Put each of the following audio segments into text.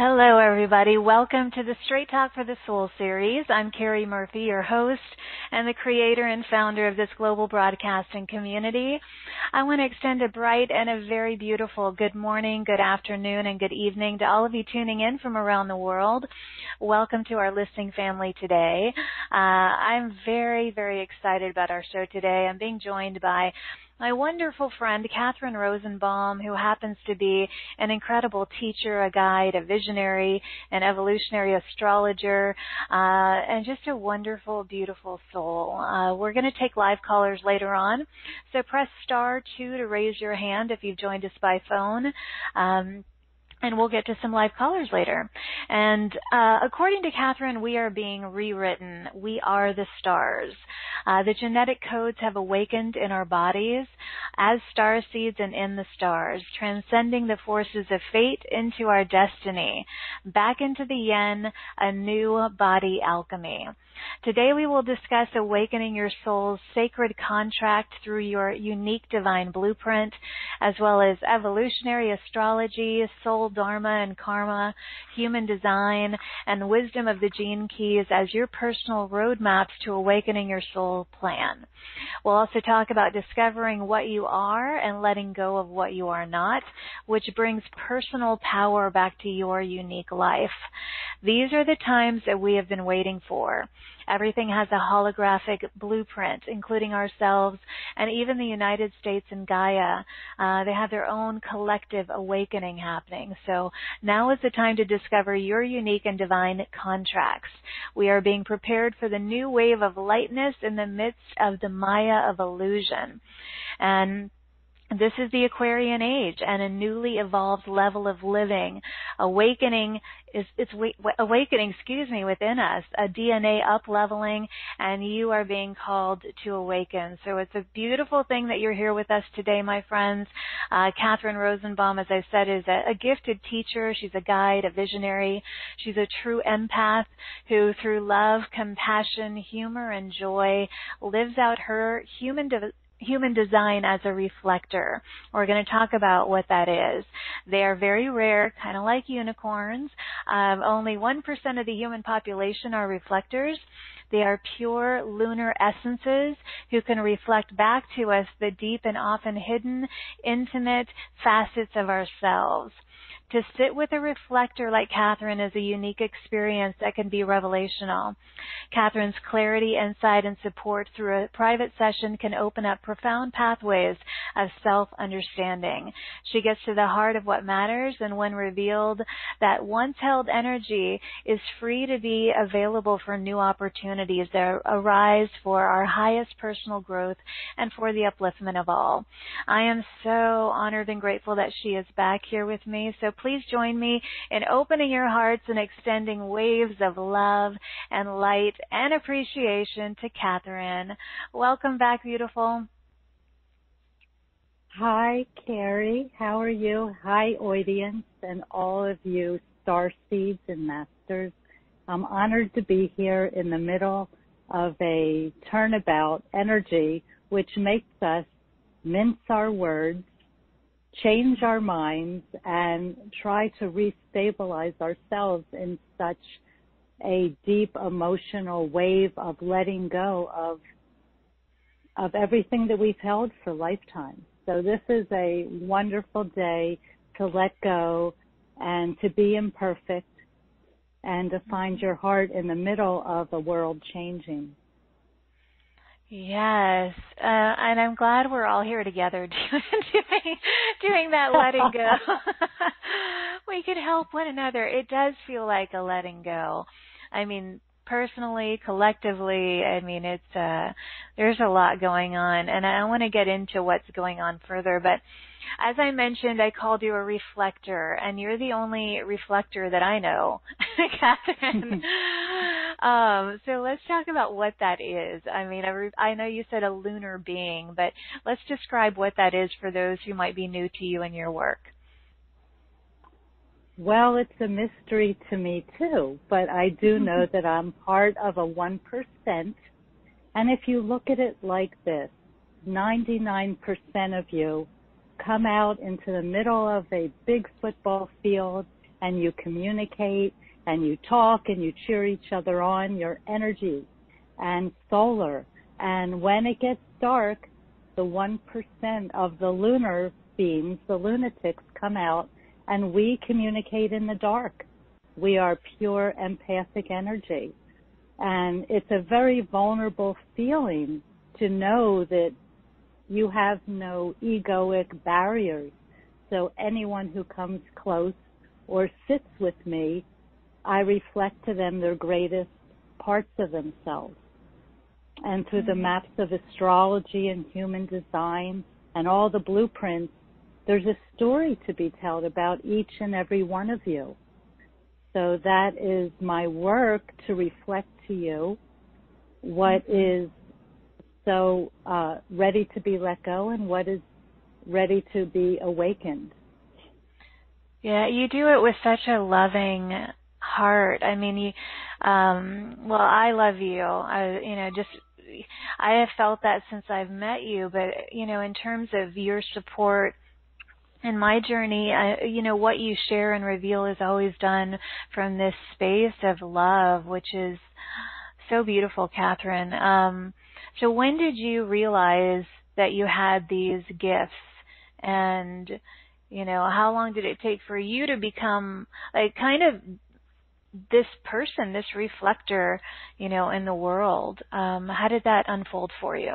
Hello, everybody. Welcome to the Straight Talk for the Soul series. I'm Carrie Murphy, your host and the creator and founder of this global broadcasting community. I want to extend a bright and a very beautiful good morning, good afternoon, and good evening to all of you tuning in from around the world. Welcome to our listening family today. I'm very, very excited about our show today. I'm being joined by my wonderful friend, Catherine Rosenbaum, who happens to be an incredible teacher, a guide, a visionary, an evolutionary astrologer, and just a wonderful, beautiful soul. We're going to take live callers later on, so press *2 to raise your hand if you've joined us by phone. And we'll get to some live callers later. And according to Catherine, we are being rewritten. We are the stars. The genetic codes have awakened in our bodies as starseeds and in the stars, transcending the forces of fate into our destiny, back into the yin, a new body alchemy. Today we will discuss awakening your soul's sacred contract through your unique divine blueprint, as well as evolutionary astrology, soul dharma and karma, human design, and wisdom of the gene keys as your personal roadmaps to awakening your soul plan. We'll also talk about discovering what you are and letting go of what you are not, which brings personal power back to your unique life. These are the times that we have been waiting for. Everything has a holographic blueprint, including ourselves and even the United States and Gaia. They have their own collective awakening happening. So now is the time to discover your unique and divine contracts. We are being prepared for the new wave of lightness in the midst of the Maia of illusion. And this is the Aquarian age and a newly evolved level of living. Awakening within us, a DNA up-leveling, and you are being called to awaken. So it's a beautiful thing that you're here with us today, my friends. Catherine Rosenbaum, as I said, is a gifted teacher. She's a guide, a visionary. She's a true empath who, through love, compassion, humor, and joy, lives out her human design as a reflector. We're going to talk about what that is. They are very rare, kind of like unicorns. Only 1% of the human population are reflectors. They are pure lunar essences who can reflect back to us the deep and often hidden, intimate facets of ourselves. To sit with a reflector like Catherine is a unique experience that can be revelational. Catherine's clarity, insight, and support through a private session can open up profound pathways of self-understanding. She gets to the heart of what matters, and when revealed, that once held energy is free to be available for new opportunities that arise for our highest personal growth and for the upliftment of all. I am so honored and grateful that she is back here with me. So please join me in opening your hearts and extending waves of love and light and appreciation to Catherine. Welcome back, beautiful. Hi, Carrie. How are you? Hi, audience, and all of you Starseeds and Masters. I'm honored to be here in the middle of a turnabout energy, which makes us mince our words, change our minds, and try to restabilize ourselves in such a deep emotional wave of letting go of everything that we've held for lifetimes. So this is a wonderful day to let go and to be imperfect and to find your heart in the middle of a world changing. Yes, and I'm glad we're all here together doing that letting go. We can help one another. It does feel like a letting go. I mean, personally, collectively, I mean, it's there's a lot going on, and I want to get into what's going on further, but as I mentioned, I called you a reflector, and you're the only reflector that I know, Catherine. So let's talk about what that is. I mean, I know you said a lunar being, but let's describe what that is for those who might be new to you and your work. Well, it's a mystery to me, too, but I do know that I'm part of a 1%. And if you look at it like this, 99% of you come out into the middle of a big football field and you communicate and you talk and you cheer each other on, your energy and solar. And when it gets dark, the 1% of the lunar beings, the lunatics, come out and we communicate in the dark. We are pure empathic energy. And it's a very vulnerable feeling to know that you have no egoic barriers. So anyone who comes close or sits with me, I reflect to them their greatest parts of themselves. And through the maps of astrology and human design and all the blueprints, there's a story to be told about each and every one of you. So that is my work, to reflect to you what is so ready to be let go and what is ready to be awakened. Yeah, you do it with such a loving heart. I mean, well, I love you. I have felt that since I've met you, but, in terms of your support in my journey, what you share and reveal is always done from this space of love, which is so beautiful, Catherine. So when did you realize that you had these gifts, and, how long did it take for you to become kind of this person, this reflector, in the world? How did that unfold for you?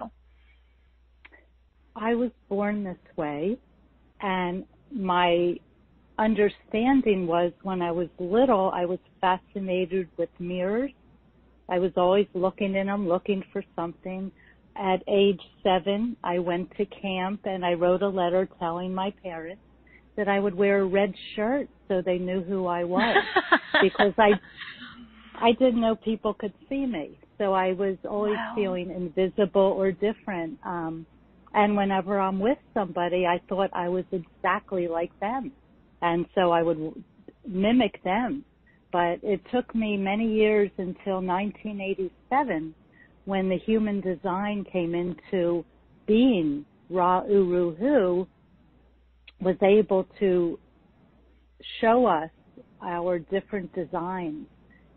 I was born this way, and my understanding was when I was little, I was fascinated with mirrors. I was always looking in them, looking for something. At age 7, I went to camp and I wrote a letter telling my parents that I would wear a red shirt so they knew who I was, because I didn't know people could see me. So I was always feeling invisible or different. And whenever I'm with somebody, I thought I was exactly like them. And so I would mimic them. But it took me many years until 1987 when the human design came into being. Ra-Uru-Hu was able to show us our different designs.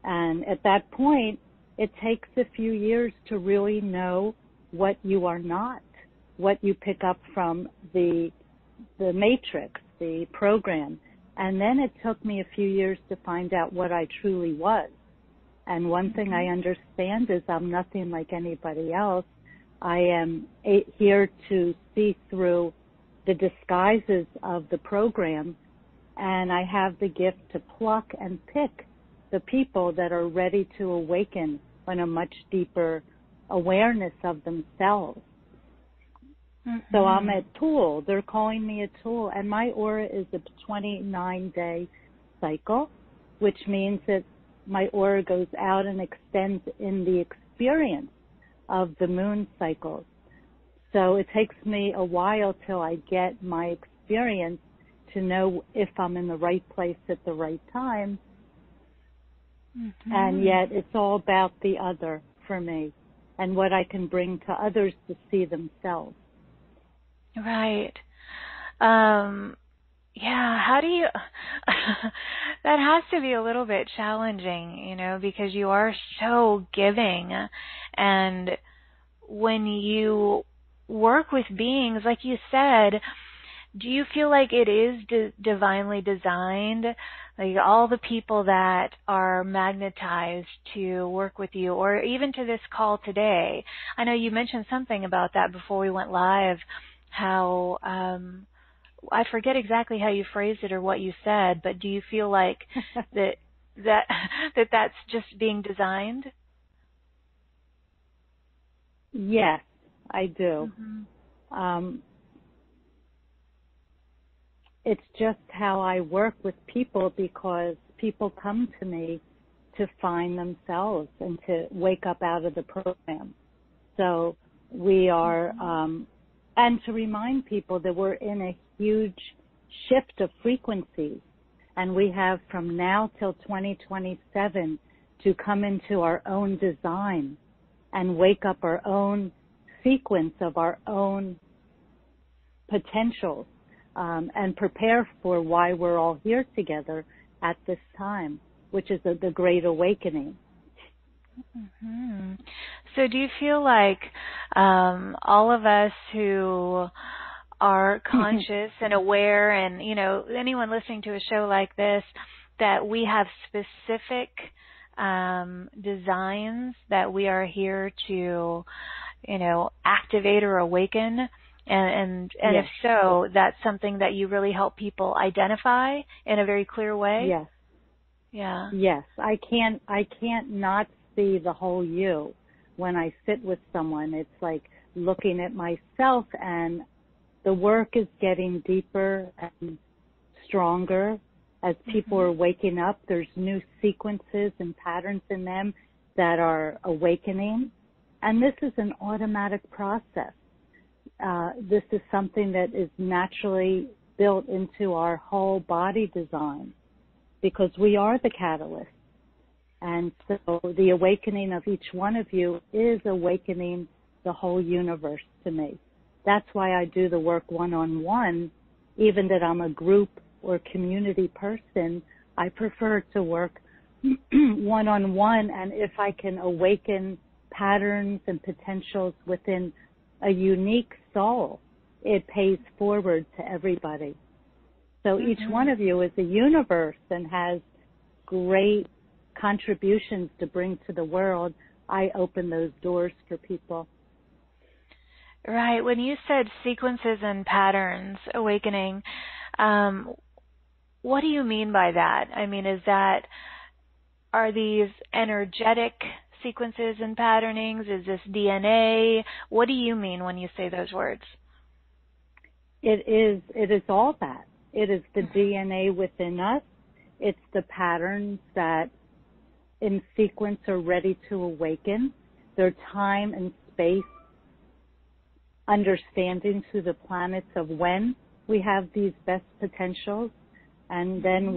And at that point, it takes a few years to really know what you are not, what you pick up from the matrix, the program. And then it took me a few years to find out what I truly was. And one thing I understand is I'm nothing like anybody else. I am here to see through the disguises of the program, and I have the gift to pluck and pick the people that are ready to awaken on a much deeper awareness of themselves. So I'm a tool. They're calling me a tool. And my aura is a 29-day cycle, which means that my aura goes out and extends in the experience of the moon cycles. So it takes me a while till I get my experience to know if I'm in the right place at the right time. And yet it's all about the other for me and what I can bring to others to see themselves. Right. Yeah, how do you, that has to be a little bit challenging, because you are so giving. And when you work with beings, like you said, do you feel like it is divinely designed? Like all the people that are magnetized to work with you, or even to this call today. I know you mentioned something about that before we went live, how, I forget exactly how you phrased it or what you said, but do you feel like that's just being designed? Yes, I do. It's just how I work with people, because people come to me to find themselves and to wake up out of the program. So we are, and to remind people that we're in a huge shift of frequencies, and we have from now till 2027 to come into our own design and wake up our own sequence of our own potentials, and prepare for why we're all here together, at this time, which is the Great Awakening. Mm-hmm. So do you feel like all of us who are conscious and aware, and, you know, anyone listening to a show like this, that we have specific designs that we are here to, you know, activate or awaken? And Yes. if so, that's something that you really help people identify in a very clear way? Yes. Yeah. Yes. I can't not see the whole you when I sit with someone. It's like looking at myself, and the work is getting deeper and stronger as people are waking up. There's new sequences and patterns in them that are awakening. And this is an automatic process. This is something that is naturally built into our whole body design, because we are the catalyst. And so the awakening of each one of you is awakening the whole universe to me. That's why I do the work one-on-one. Even that I'm a group or community person, I prefer to work one-on-one. And if I can awaken patterns and potentials within a unique soul, it pays forward to everybody. So each one of you is a universe and has great contributions to bring to the world. I open those doors for people. Right. When you said sequences and patterns awakening, what do you mean by that? I mean, are these energetic sequences and patternings? Is this DNA? What do you mean when you say those words? It is all that. It is the DNA within us. It's the patterns that in sequence are ready to awaken. They're time and space understanding to the planets of when we have these best potentials, and then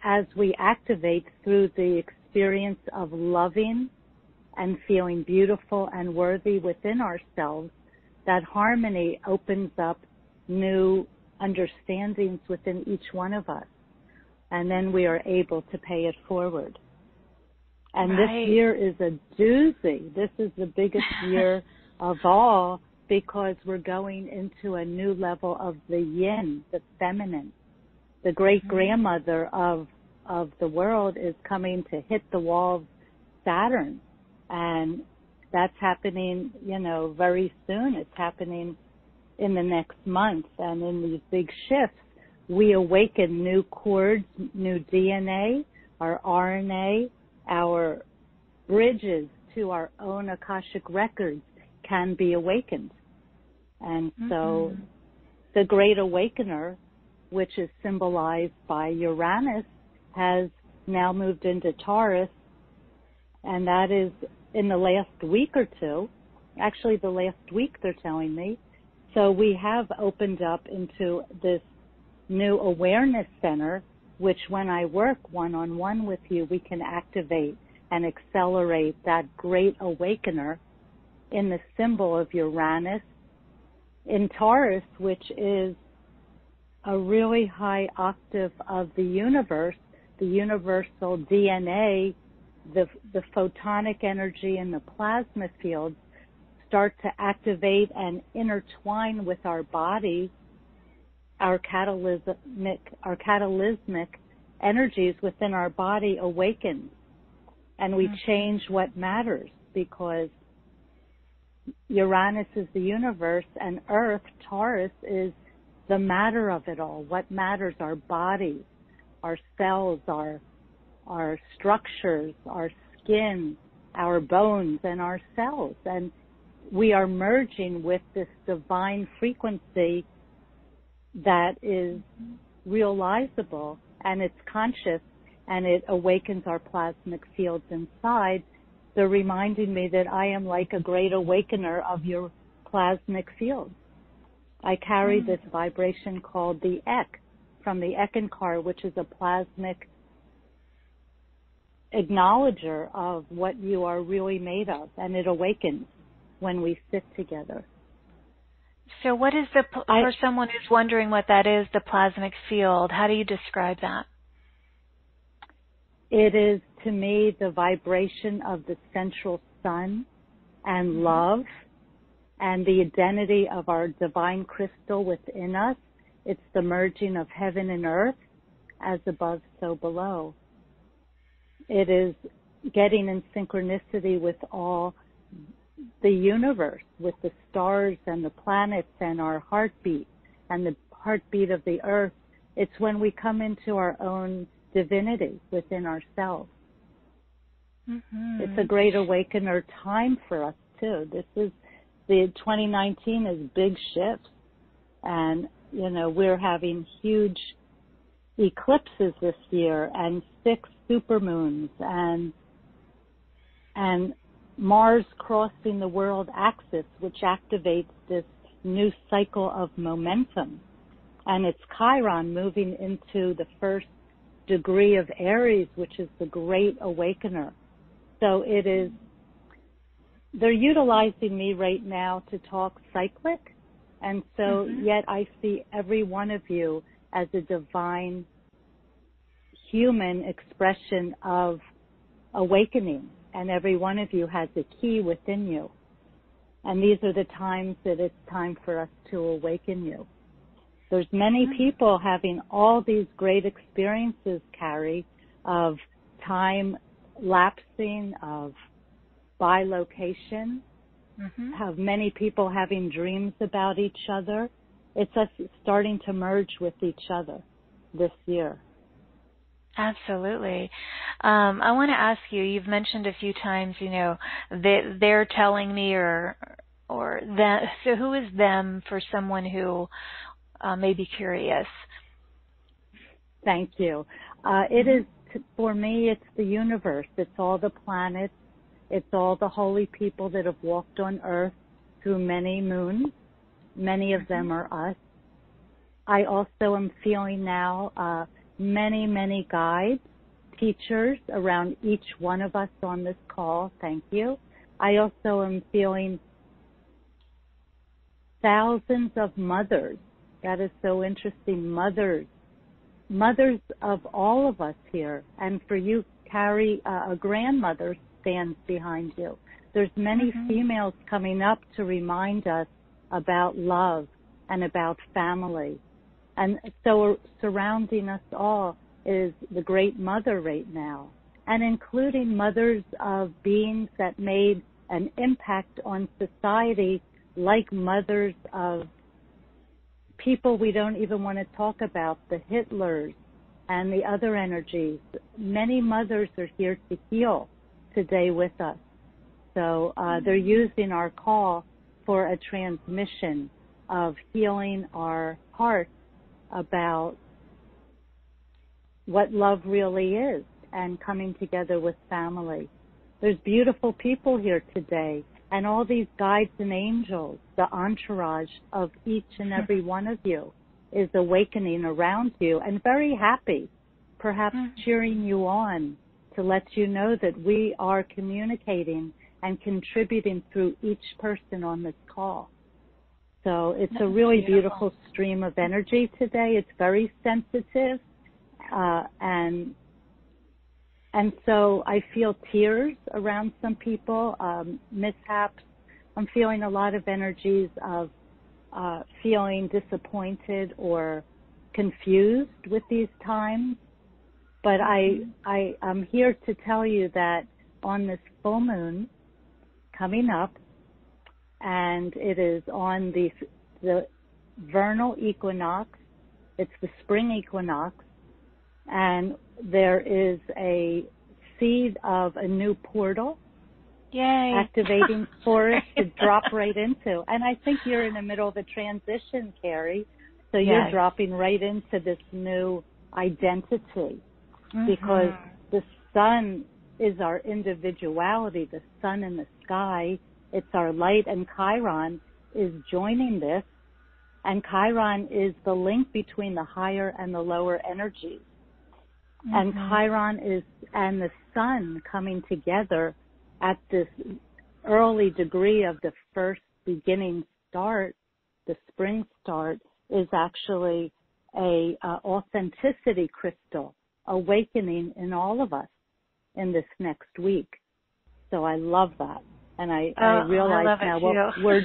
as we activate through the experience of loving and feeling beautiful and worthy within ourselves, that harmony opens up new understandings within each one of us. And then we are able to pay it forward. And This year is a doozy. This is the biggest year of all, because we're going into a new level of the yin, the feminine. The great-grandmother of the world is coming to hit the wall of Saturn. And that's happening, very soon. It's happening in the next month. And in these big shifts, we awaken new cords, new DNA, our RNA, our bridges to our own Akashic records can be awakened. And so the Great Awakener, which is symbolized by Uranus, has now moved into Taurus, and that is in the last week or two. Actually, the last week, they're telling me. So we have opened up into this new awareness center, which when I work one-on-one with you, we can activate and accelerate that Great Awakener in the symbol of Uranus in Taurus, which is a really high octave of the universe, the universal DNA, the photonic energy and the plasma fields start to activate and intertwine with our body. Our catalysmic energies within our body awaken, and we change what matters, because Uranus is the universe and Earth, Taurus, is the matter of it all. What matters? Our bodies, our cells, our structures, our skin, our bones, and our cells. And we are merging with this divine frequency that is realizable, and it's conscious, and it awakens our plasmic fields inside. They're reminding me that I am like a great awakener of your plasmic fields. I carry this vibration called the Ek from the Ekankar, which is a plasmic acknowledger of what you are really made of, and it awakens when we sit together. So what is for someone who's wondering what that is, the plasmic field, how do you describe that? It is, to me, the vibration of the central sun and love and the identity of our divine crystal within us. It's the merging of heaven and earth, as above, so below. It is getting in synchronicity with all the universe, with the stars and the planets and our heartbeat and the heartbeat of the earth. It's when we come into our own divinity within ourselves. It's a great awakener time for us too. This is the 2019 is big shifts, and we're having huge eclipses this year and 6 supermoons and Mars crossing the world axis, which activates this new cycle of momentum, and it's Chiron moving into the first degree of Aries, which is the great awakener. So they're utilizing me right now to talk cyclic, and so yet I see every one of you as a divine human expression of awakening, and every one of you has a key within you. And these are the times that it's time for us to awaken you. There's many people having all these great experiences, Carrie, of time lapsing, of bilocation, have many people having dreams about each other. It's us starting to merge with each other this year. Absolutely. I want to ask you, you've mentioned a few times, they're telling me or that. So who is them for someone who may be curious? Thank you. It is, for me, it's the universe. It's all the planets. It's all the holy people that have walked on Earth through many moons. Many of them are us. I also am feeling now many, many guides, teachers around each one of us on this call. Thank you. I also am feeling thousands of mothers. That is so interesting. Mothers of all of us here. And for you, Carrie, a grandmother stands behind you. There's many females coming up to remind us about love and about family. And so surrounding us all is the great mother right now, and including mothers of beings that made an impact on society, like mothers of people we don't even want to talk about, the Hitlers and the other energies. Many mothers are here to heal today with us. So they're using our call for a transmission of healing our hearts about what love really is and coming together with family. There's beautiful people here today, and all these guides and angels, the entourage of each and every one of you is awakening around you and very happy, perhaps cheering you on to let you know that we are communicating and contributing through each person on this call. So it's a really beautiful stream of energy today. It's very sensitive, and so I feel tears around some people, mishaps. I'm feeling a lot of energies of feeling disappointed or confused with these times. But I'm here to tell you that on this full moon coming up, and it is on the vernal equinox. It's the spring equinox, and there is a seed of a new portal activating for us to drop right into. And I think you're in the middle of a transition, Carrie, so you're dropping right into this new identity because the sun is our individuality, the sun in the sky. It's our light, and Chiron is joining this, and Chiron is the link between the higher and the lower energies. And Chiron and the sun coming together at this early degree of the first beginning start, the spring start, is actually a authenticity crystal awakening in all of us in this next week. So I love that. And I realize now what we're,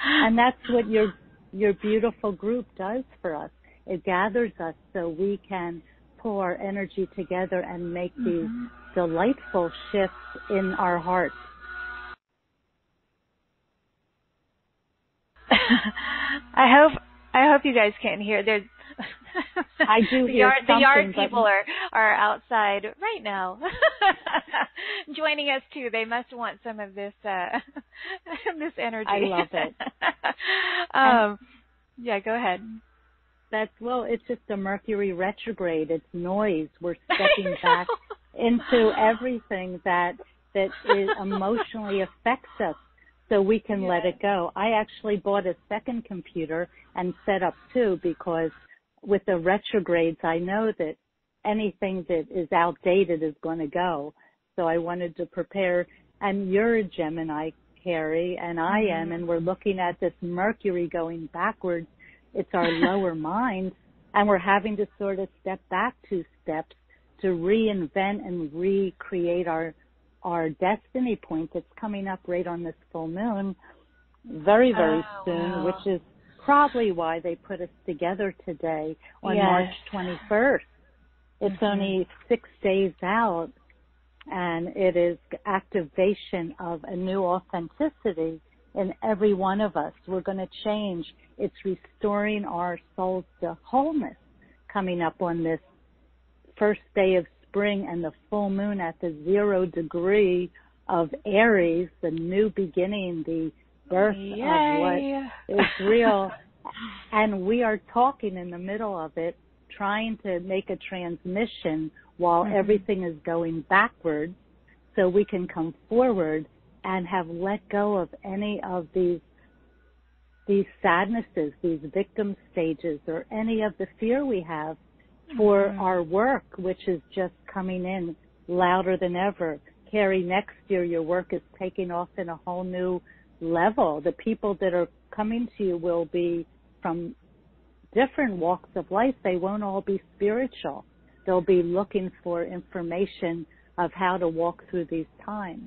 and that's what your beautiful group does for us. It gathers us so we can pull our energy together and make these delightful shifts in our hearts. I hope you guys can hear. There's I do hear the yard people are outside right now, joining us too. They must want some of this this energy. I love it. Yeah, go ahead. It's just a Mercury retrograde. It's noise. We're stepping back into everything that emotionally affects us, so we can let it go. I actually bought a second computer and set up two, because with the retrogrades, I know that anything that is outdated is going to go. So I wanted to prepare. And you're a Gemini, Carrie, and I am, and we're looking at this Mercury going backwards. It's our lower mind, and we're having to sort of step back 2 steps to reinvent and recreate our destiny point that's coming up right on this full moon very, very soon, which is probably why they put us together today on March 21st. It's only 6 days out, and it is activation of a new authenticity in every one of us. We're going to change. It's restoring our souls to wholeness coming up on this first day of spring and the full moon at the 0 degree of Aries, the new beginning, the birth of what is real. And we are talking in the middle of it, trying to make a transmission while everything is going backwards, so we can come forward and have let go of any of these sadnesses, these victim stages, or any of the fear we have for our work, which is just coming in louder than ever. Carrie, next year your work is taking off in a whole new level. The people that are coming to you will be from different walks of life. They won't all be spiritual. They'll be looking for information of how to walk through these times.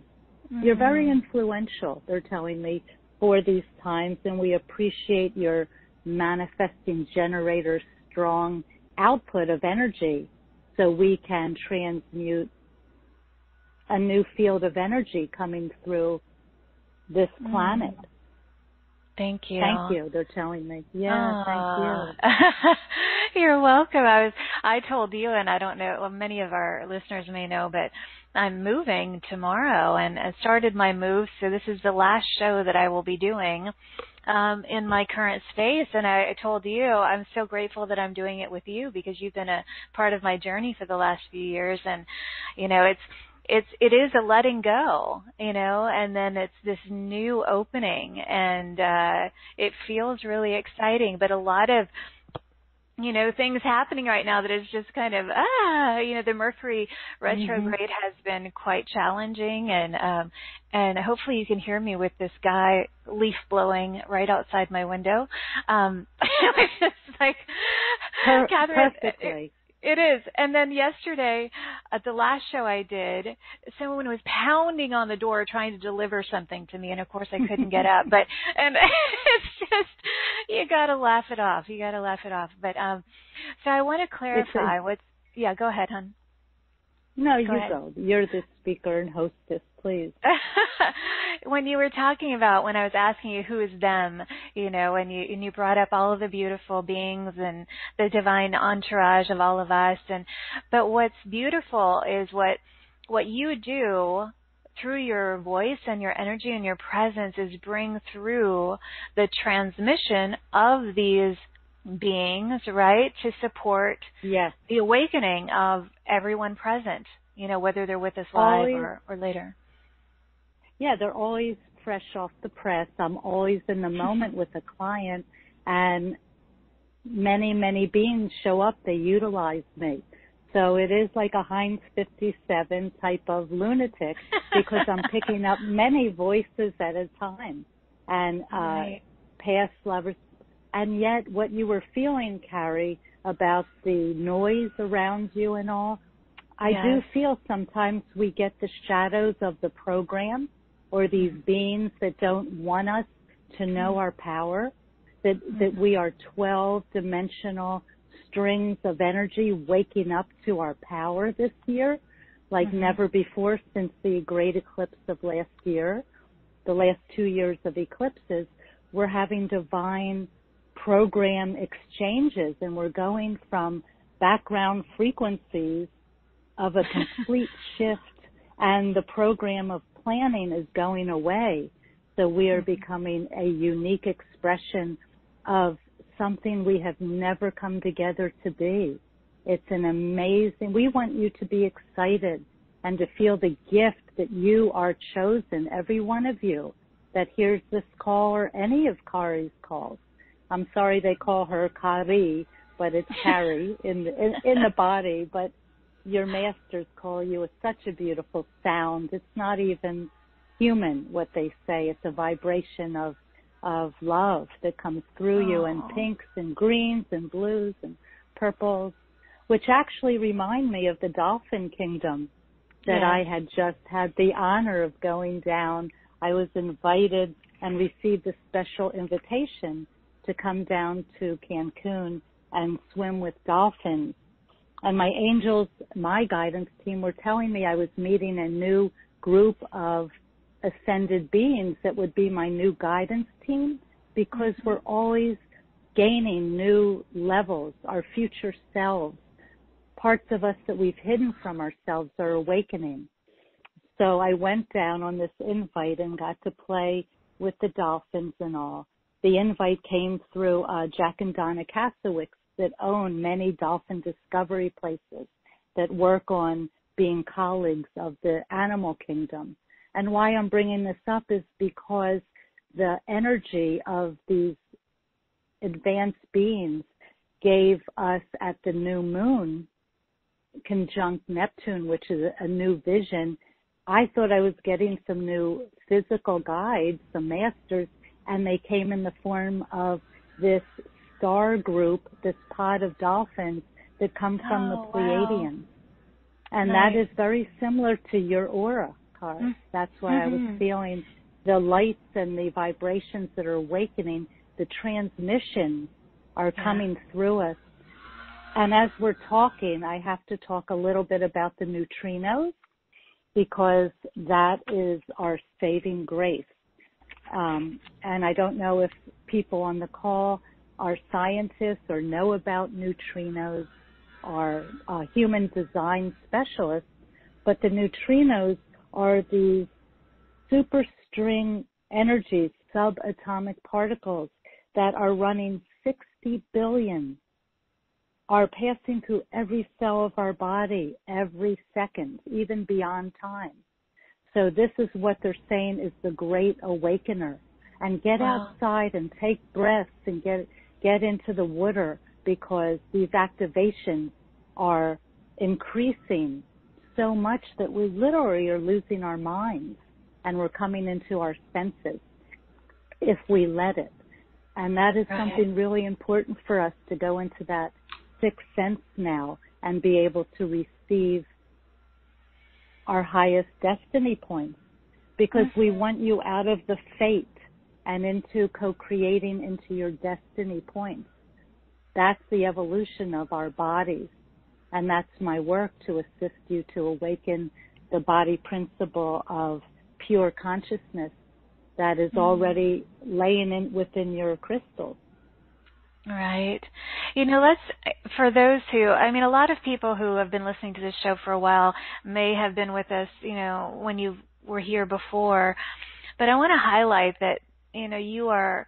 You're very influential, they're telling me, for these times, and we appreciate your manifesting generator's strong output of energy, so we can transmute a new field of energy coming through this planet. Thank you. Thank you, they're telling me. Yeah, thank you. You're welcome. I told you, and I don't know, well, many of our listeners may know, but I'm moving tomorrow, and I started my move, so this is the last show that I will be doing in my current space. And I told you, I'm so grateful that I'm doing it with you, because you've been a part of my journey for the last few years. And, you know, it is a letting go, you know, and then it's this new opening, and it feels really exciting, but a lot of, you know, things happening right now that is just kind of, you know, the Mercury retrograde has been quite challenging, and hopefully you can hear me with this guy leaf blowing right outside my window. It's just like, Catherine, perfectly. It is. And then yesterday, at the last show I did, someone was pounding on the door trying to deliver something to me, and of course I couldn't get up. And it's just, you gotta laugh it off. You gotta laugh it off. But so I want to clarify what's. Yeah, go ahead, hon. No, you go. You're the speaker and hostess, please. When you were talking about, when I was asking you who is them, you know, and you brought up all of the beautiful beings and the divine entourage of all of us, but what's beautiful is what you do through your voice and your energy and your presence is bring through the transmission of these beings, right, to support the awakening of everyone present, you know, whether they're with us live or later. Yeah, they're always fresh off the press. I'm always in the moment with a client, and many, many beings show up. They utilize me. So it is like a Heinz 57 type of lunatic, because I'm picking up many voices at a time. And past lovers. And yet what you were feeling, Carrie, about the noise around you and all, I do feel sometimes we get the shadows of the program or these beings that don't want us to know our power, that we are 12-dimensional strings of energy waking up to our power this year like never before since the great eclipse of last year. The last 2 years of eclipses, we're having divine program exchanges, and we're going from background frequencies of a complete shift, and the program of planning is going away. So we are becoming a unique expression of something we have never come together to be. It's an amazing, we want you to be excited and to feel the gift that you are chosen, every one of you that hears this call or any of Kari's calls. I'm sorry they call her Kari, but it's Carrie in the body, but your masters call you with such a beautiful sound. It's not even human what they say. It's a vibration of love that comes through you, and pinks and greens and blues and purples, which actually remind me of the Dolphin Kingdom that I had just had the honor of going down. I was invited and received a special invitation to come down to Cancun and swim with dolphins. And my angels, my guidance team, were telling me I was meeting a new group of ascended beings that would be my new guidance team, because we're always gaining new levels, our future selves. Parts of us that we've hidden from ourselves are awakening. So I went down on this invite and got to play with the dolphins and all. The invite came through Jack and Donna Kasowicz, that own many dolphin discovery places that work on being colleagues of the animal kingdom. And why I'm bringing this up is because the energy of these advanced beings gave us at the new moon, conjunct Neptune, which is a new vision. I thought I was getting some new physical guides, some masters, and they came in the form of this star group, this pod of dolphins that come from the Pleiadians. And that is very similar to your aura, Cara. That's why I was feeling the lights and the vibrations that are awakening. The transmissions are coming through us. And as we're talking, I have to talk a little bit about the neutrinos, because that is our saving grace. And I don't know if people on the call are scientists or know about neutrinos, are human design specialists, but the neutrinos are these superstring energies, subatomic particles that are running 60 billion, are passing through every cell of our body every second, even beyond time. So this is what they're saying is the great awakener. And get outside and take breaths and get into the water, because these activations are increasing so much that we literally are losing our minds, and we're coming into our senses if we let it. And that is something really important for us, to go into that sixth sense now and be able to receive our highest destiny points, because we want you out of the fate and into co-creating into your destiny points. That's the evolution of our bodies. And that's my work, to assist you to awaken the body principle of pure consciousness that is already laying in within your crystals. Right. You know, for those who, I mean, a lot of people who have been listening to this show for a while may have been with us, you know, when you were here before. But I want to highlight that, you know, you are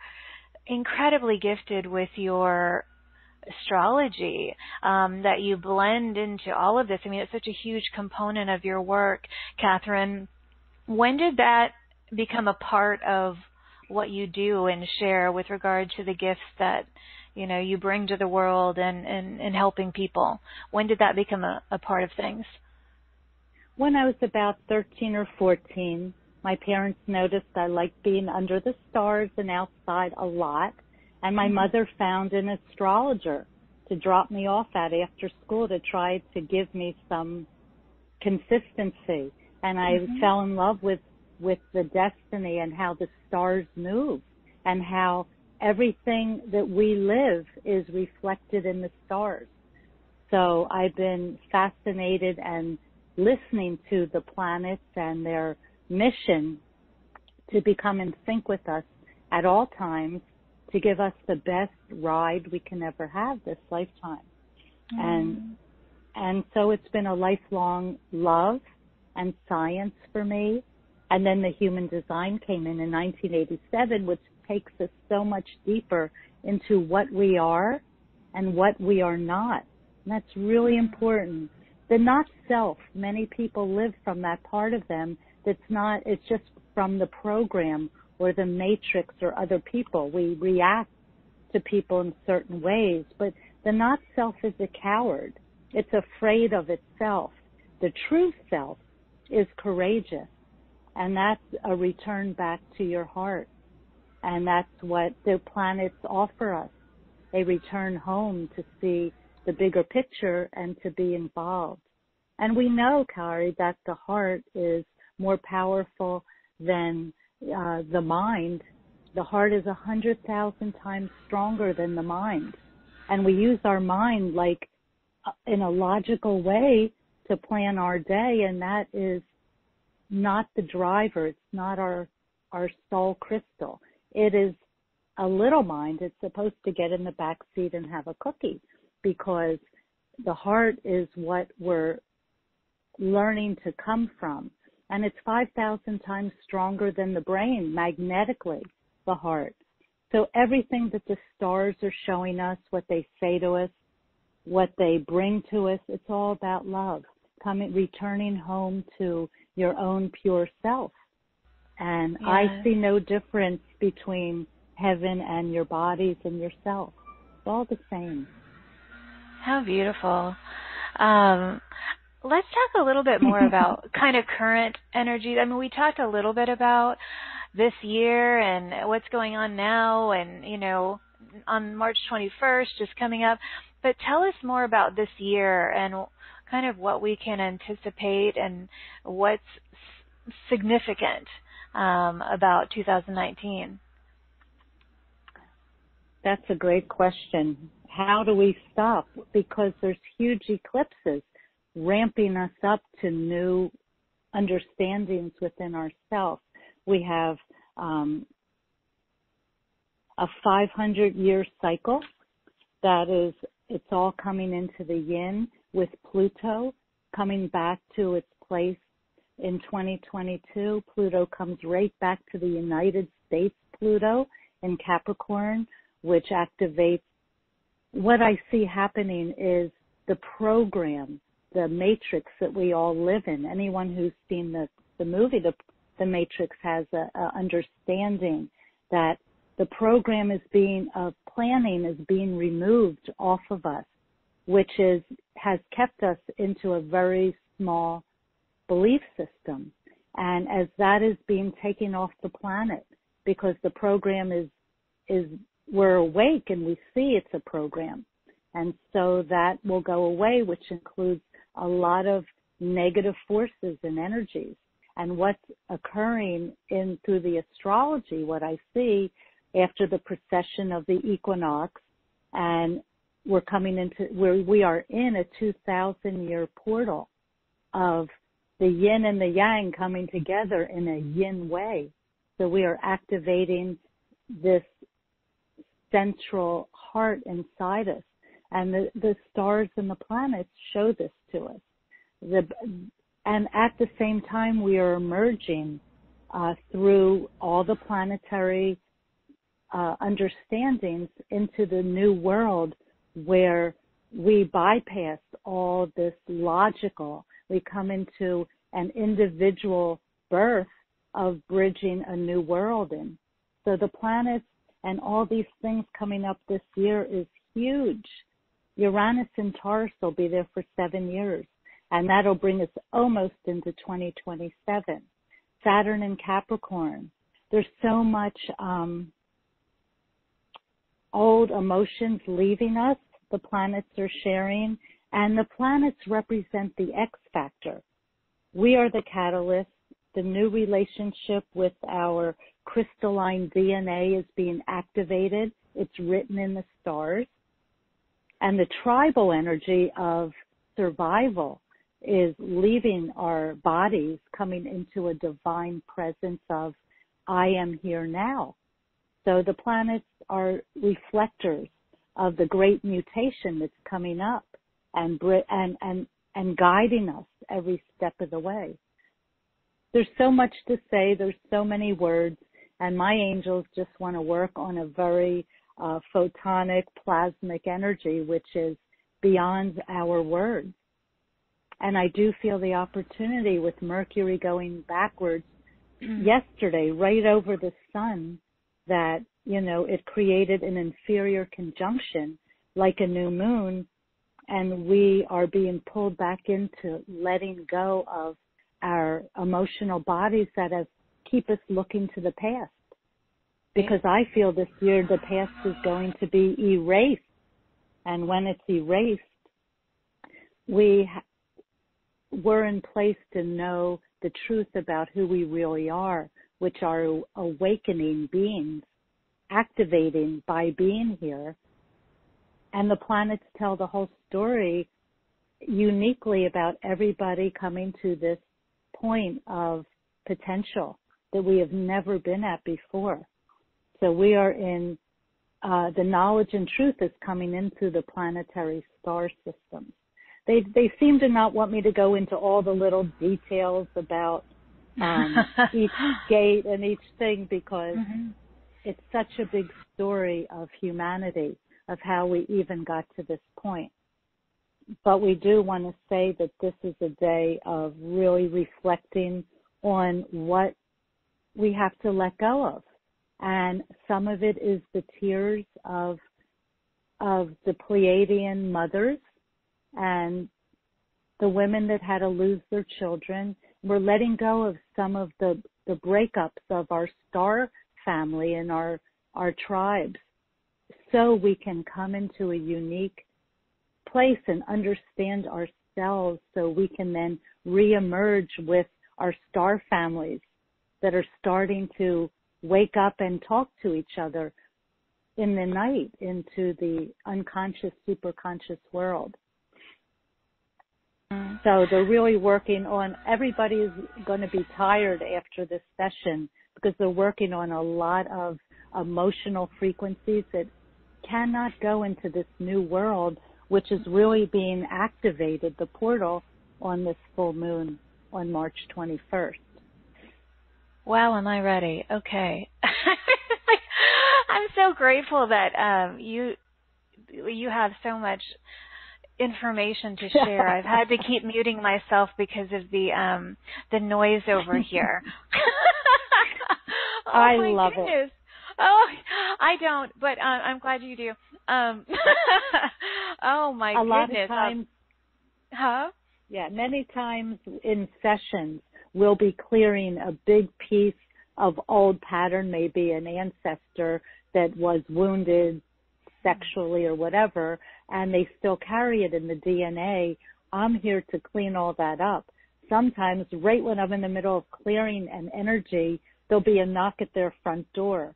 incredibly gifted with your astrology, that you blend into all of this. I mean, it's such a huge component of your work, Catherine. When did that become a part of what you do and share with regard to the gifts that, you know, you bring to the world and helping people? When did that become a part of things? When I was about 13 or 14, My parents noticed I liked being under the stars and outside a lot. And my mother found an astrologer to drop me off at after school to try to give me some consistency. And I fell in love with the destiny and how the stars move and how everything that we live is reflected in the stars. So I've been fascinated and listening to the planets and their mission to become in sync with us at all times to give us the best ride we can ever have this lifetime. And so it's been a lifelong love and science for me. And then the human design came in 1987, which takes us so much deeper into what we are and what we are not. And that's really important. The not self, many people live from that part of them that's not, it's just from the program or the matrix or other people. We react to people in certain ways, but the not self is a coward. It's afraid of itself. The true self is courageous, and that's a return back to your heart. And that's what the planets offer us, a return home to see the bigger picture and to be involved. And we know, Kari, that the heart is more powerful than the mind. The heart is 100,000 times stronger than the mind. And we use our mind like in a logical way to plan our day, and that is not the driver. It's not our soul crystal. It is a little mind. It's supposed to get in the back seat and have a cookie, because the heart is what we're learning to come from. And it's 5,000 times stronger than the brain magnetically, the heart. So everything that the stars are showing us, what they say to us, what they bring to us, it's all about love, returning home to your own pure self. And I see no difference between heaven and your bodies and yourself. It's all the same. How beautiful. Let's talk a little bit more about kind of current energies. I mean, we talked a little bit about this year and what's going on now and, you know, on March 21st is coming up. But tell us more about this year and kind of what we can anticipate and what's significant about 2019. That's a great question. How do we stop? Because there's huge eclipses ramping us up to new understandings within ourselves. We have a 500-year cycle that is, it's all coming into the yin with Pluto coming back to its place in 2022. Pluto comes right back to the United States Pluto in Capricorn, which activates. What I see happening is the program, the matrix that we all live in. Anyone who's seen the movie, the Matrix, has a understanding that the program is planning is being removed off of us, which has kept us into a very small belief system. And as that is being taken off the planet, because the program is we're awake and we see it's a program. And so that will go away, which includes a lot of negative forces and energies. And what's occurring through the astrology, what I see after the precession of the equinox, and we're coming into where we are in a 2,000-year portal of the yin and the yang coming together in a yin way. So we are activating this central heart inside us. And the stars and the planets show this to us. And at the same time, we are emerging through all the planetary understandings into the new world where we bypass all this logical. We come into an individual birth of bridging a new world in. So the planets and all these things coming up this year is huge. Uranus in Taurus will be there for 7 years, and that'll bring us almost into 2027. Saturn in Capricorn. There's so much old emotions leaving us. The planets are sharing, and the planets represent the X factor. We are the catalyst. The new relationship with our crystalline DNA is being activated. It's written in the stars. And the tribal energy of survival is leaving our bodies, coming into a divine presence of, I am here now. So the planets are reflectors of the great mutation that's coming up and guiding us every step of the way. There's so much to say. There's so many words. And my angels just want to work on a very photonic, plasmic energy, which is beyond our words. And I do feel the opportunity with Mercury going backwards yesterday, right over the sun, that, you know, it created an inferior conjunction like a new moon, and we are being pulled back into letting go of our emotional bodies that keep us looking to the past. Because I feel this year the past is going to be erased. And when it's erased, we're in place to know the truth about who we really are, which are awakening beings, activating by being here. And the planets tell the whole story uniquely about everybody coming to this point of potential that we have never been at before. So we are in, the knowledge and truth is coming into the planetary star systems. They seem to not want me to go into all the little details about each gate and each thing, because it's such a big story of humanity, of how we even got to this point. But we do want to say that this is a day of really reflecting on what we have to let go of. And some of it is the tears of the Pleiadian mothers and the women that had to lose their children. We're letting go of some of the breakups of our star family and our tribes, so we can come into a unique place and understand ourselves, so we can then reemerge with our star families that are starting to wake up and talk to each other in the night into the unconscious, superconscious world. So they're really working on, everybody is going to be tired after this session because they're working on a lot of emotional frequencies that cannot go into this new world, which is really being activated, the portal, on this full moon on March 21st. Wow, am I ready? Okay. I'm so grateful that you have so much information to share. I've had to keep muting myself because of the noise over here. Oh, I my love goodness. it. Oh, I don't, but I'm glad you do. Oh my a goodness. lot of times, Yeah, many times in sessions, we'll be clearing a big piece of old pattern, maybe an ancestor that was wounded sexually or whatever, and they still carry it in the DNA. I'm here to clean all that up. Sometimes, right when I'm in the middle of clearing an energy, there'll be a knock at their front door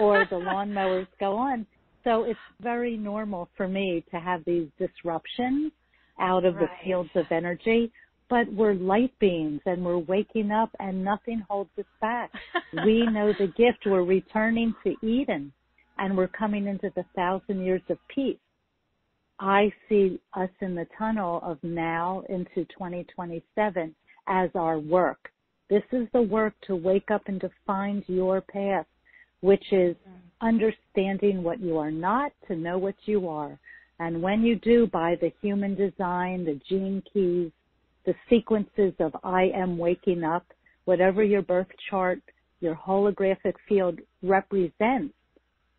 or the lawnmowers go on. So it's very normal for me to have these disruptions out of the fields of energy, but we're light beings and we're waking up and nothing holds us back. We know the gift. We're returning to Eden and we're coming into the 1,000 years of peace. I see us in the tunnel of now into 2027 as our work. This is the work to wake up and to find your path, which is understanding what you are not to know what you are. And when you do, by the human design, the gene keys, the sequences of I am waking up, whatever your birth chart, your holographic field represents,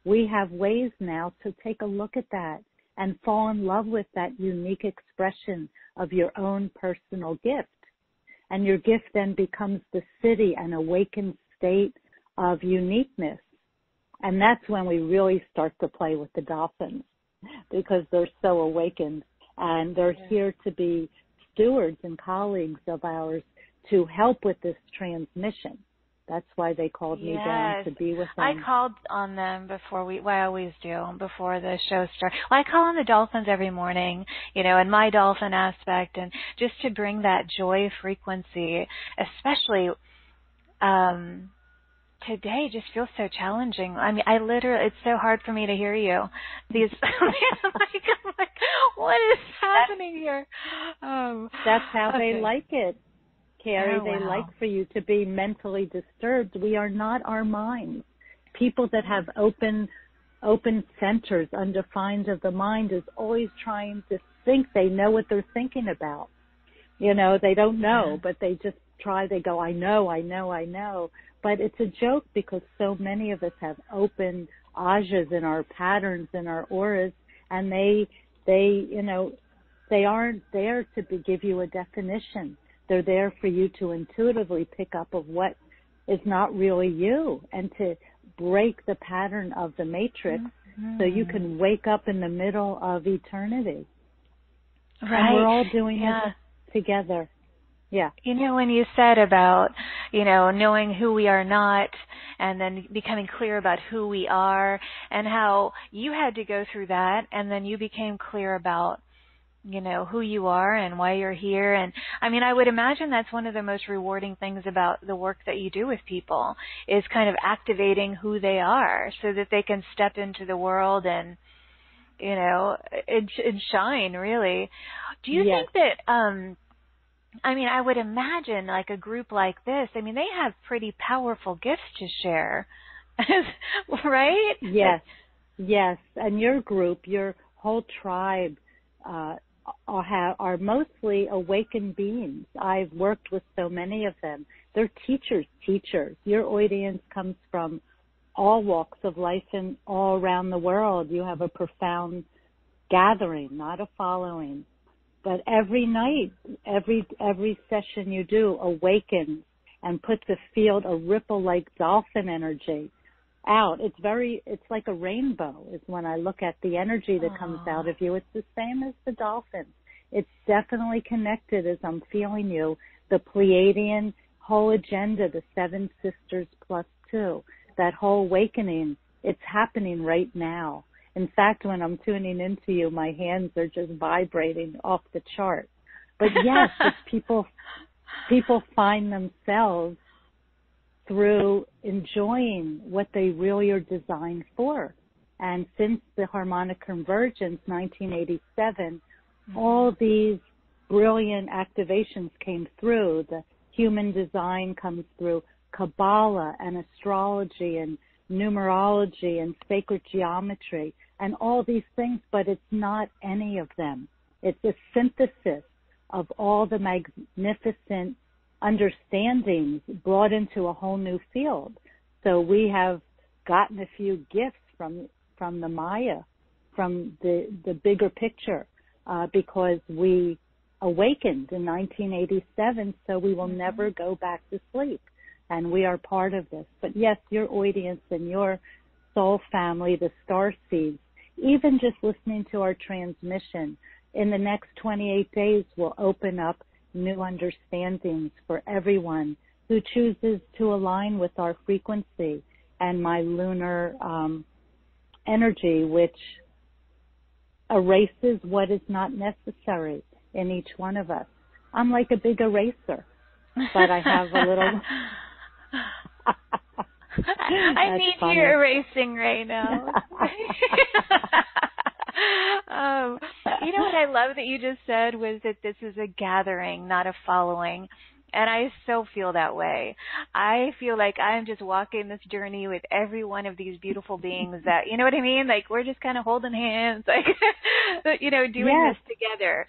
we have ways now to take a look at that and fall in love with that unique expression of your own personal gift. And your gift then becomes the city, an awakened state of uniqueness. And that's when we really start to play with the dolphins, because they're so awakened, and they're here to be stewards and colleagues of ours to help with this transmission. That's why they called me down to be with them. I called on them before I always do, before the show starts. Well, I call on the dolphins every morning, in my dolphin aspect, and just to bring that joy frequency, especially today just feels so challenging. I mean, it's so hard for me to hear you. I'm like, what is happening here? That's how they like it, Carrie. They like for you to be mentally disturbed. We are not our minds. People that have open centers, undefined of the mind, is always trying to think they know what they're thinking about. They don't know, but they just try. They go, I know. But it's a joke, because so many of us have open ajas in our patterns, in our auras, and they aren't there to give you a definition. They're there for you to intuitively pick up of what is not really you, and to break the pattern of the matrix, so you can wake up in the middle of eternity. Right. And we're all doing it together. Yeah. When you said about, knowing who we are not, and then becoming clear about who we are, and how you had to go through that, and then you became clear about, who you are and why you're here. And I mean, I would imagine that's one of the most rewarding things about the work that you do with people, is kind of activating who they are so that they can step into the world and, and shine, really. Do you think that, I would imagine like a group like this, they have pretty powerful gifts to share, right? Yes. And your group, your whole tribe, are mostly awakened beings. I've worked with so many of them. They're teachers. Your audience comes from all walks of life and all around the world. You have a profound gathering, not a following. But every night, every session you do awakens and puts a ripple like dolphin energy out. It's like a rainbow is when I look at the energy that comes out of you. It's the same as the dolphin. It's definitely connected as I'm feeling you. The Pleiadian whole agenda, the 7 sisters plus 2, that whole awakening, it's happening right now. In fact, when I'm tuning into you, my hands are just vibrating off the chart. But yes, people find themselves through enjoying what they really are designed for. And since the harmonic convergence, 1987, all these brilliant activations came through. The human design comes through, Kabbalah and astrology and numerology and sacred geometry and all these things, but it's not any of them. It's a synthesis of all the magnificent understandings brought into a whole new field. So we have gotten a few gifts from the Maia, from the bigger picture, because we awakened in 1987, so we will never go back to sleep. And we are part of this. But yes, your audience and your soul family, the Starseeds, even just listening to our transmission, in the next 28 days will open up new understandings for everyone who chooses to align with our frequency and my lunar energy, which erases what is not necessary in each one of us. I'm like a big eraser, but I have a little... I need you erasing right now. You know what I love that you just said was that this is a gathering, not a following. And I so feel that way. I feel like I'm just walking this journey with every one of these beautiful beings that, you know what I mean? Like we're just kind of holding hands, like, doing this together.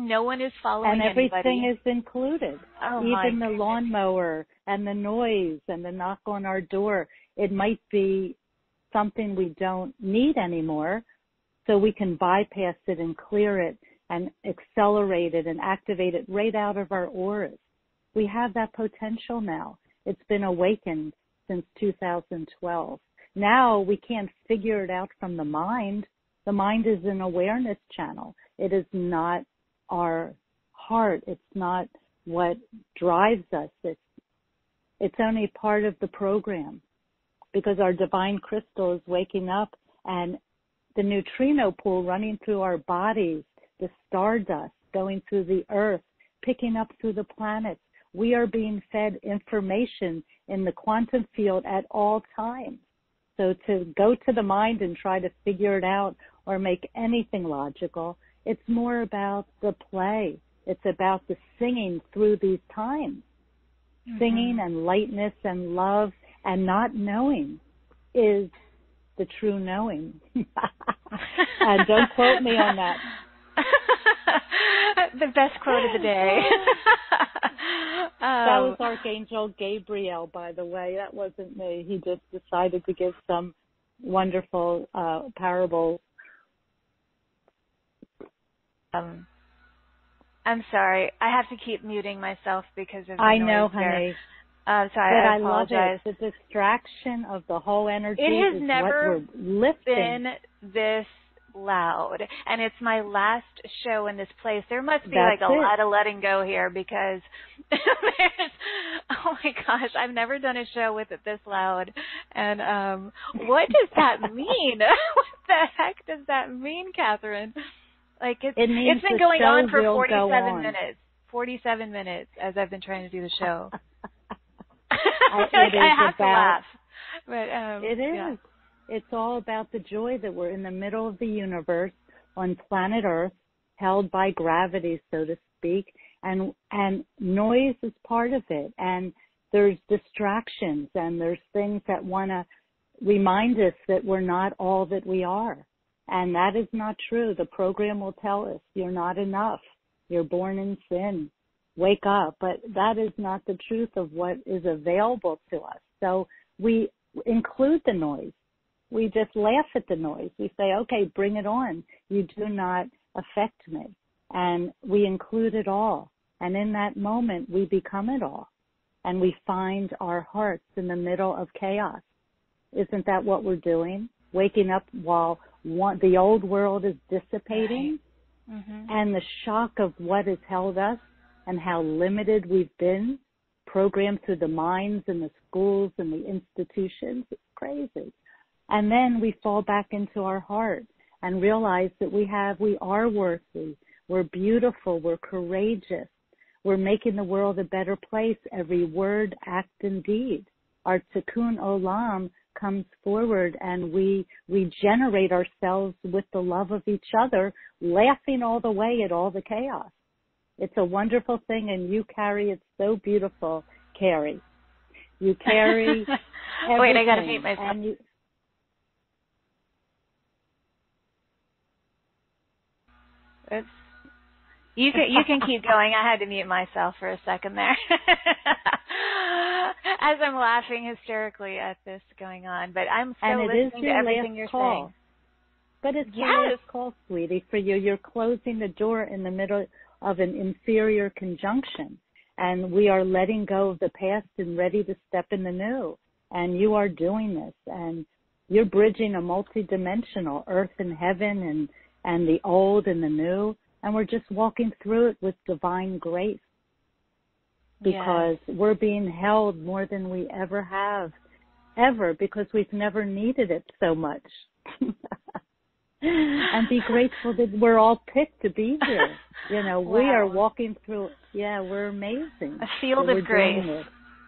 No one is following and everything anybody. is included. Even the lawnmower and the noise and the knock on our door. It might be something we don't need anymore, so we can bypass it and clear it and accelerate it and activate it right out of our auras. We have that potential now. It's been awakened since 2012. Now we can't figure it out from the mind. The mind is an awareness channel. It is not our heart. It's not what drives us. It's only part of the program, because our divine crystal is waking up, and the neutrino pool running through our bodies, the stardust going through the earth, picking up through the planets. We are being fed information in the quantum field at all times. So to go to the mind and try to figure it out or make anything logical, it's more about the play. It's about the singing through these times. Singing and lightness and love and not knowing is the true knowing. And don't quote me on that. The best quote of the day. That was Archangel Gabriel, by the way. That wasn't me. He just decided to give some wonderful parables. I'm sorry. I have to keep muting myself because of the I noise know, here. honey. Sorry, but I apologize. love it. The distraction of the whole energy it has is never what we're lifting. been this loud, and it's my last show in this place. There must be That's like a it. lot of letting go here, because there's, oh my gosh, I've never done a show with it this loud. And what does that mean? What the heck does that mean, Catherine? Like it's been going on for 47 minutes. 47 minutes as I've been trying to do the show. I have to laugh. But it is. Yeah. It's all about the joy that we're in the middle of the universe on planet Earth, held by gravity, so to speak, and noise is part of it. And there's distractions, and there's things that want to remind us that we're not all that we are. And that is not true. The program will tell us you're not enough. You're born in sin. Wake up. But that is not the truth of what is available to us. So we include the noise. We just laugh at the noise. We say, okay, bring it on. You do not affect me. And we include it all. And in that moment, we become it all. And we find our hearts in the middle of chaos. Isn't that what we're doing? Waking up while the old world is dissipating. Right. And the shock of what has held us and how limited we've been, programmed through the minds and the schools and the institutions. It's crazy. And then we fall back into our heart and realize that we are worthy. We're beautiful. We're courageous. We're making the world a better place. Every word, act, and deed. Our tikkun olam comes forward, and we regenerate ourselves with the love of each other, laughing all the way at all the chaos. It's a wonderful thing, and you carry it so beautiful, Carrie. You carry everything. Wait, I got to mute myself. And you can keep going. I had to mute myself for a second there. As I'm laughing hysterically at this going on. But I'm still listening to everything you're saying. But it's the last call, sweetie, for you. You're closing the door in the middle of an inferior conjunction. And we are letting go of the past and ready to step in the new. And you are doing this. And you're bridging a multidimensional earth and heaven and the old and the new. And we're just walking through it with divine grace. Because we're being held more than we ever have, because we've never needed it so much. And be grateful that we're all picked to be here. You know, wow. We are walking through, we're amazing. A field of grace.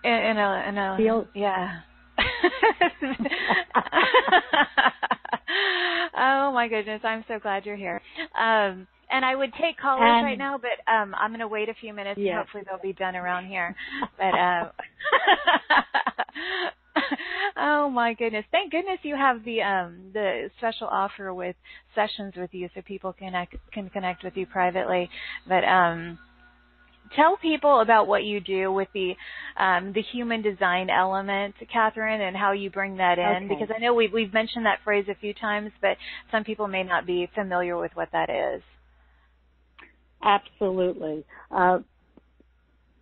In a field. Yeah. Oh my goodness, I'm so glad you're here. And I would take callers right now, but I'm going to wait a few minutes and hopefully they'll be done around here. But oh my goodness! Thank goodness you have the special offer with sessions with you, so people can connect with you privately. But tell people about what you do with the human design element, Catherine, and how you bring that in. Okay. Because I know we've mentioned that phrase a few times, but some people may not be familiar with what that is. Absolutely.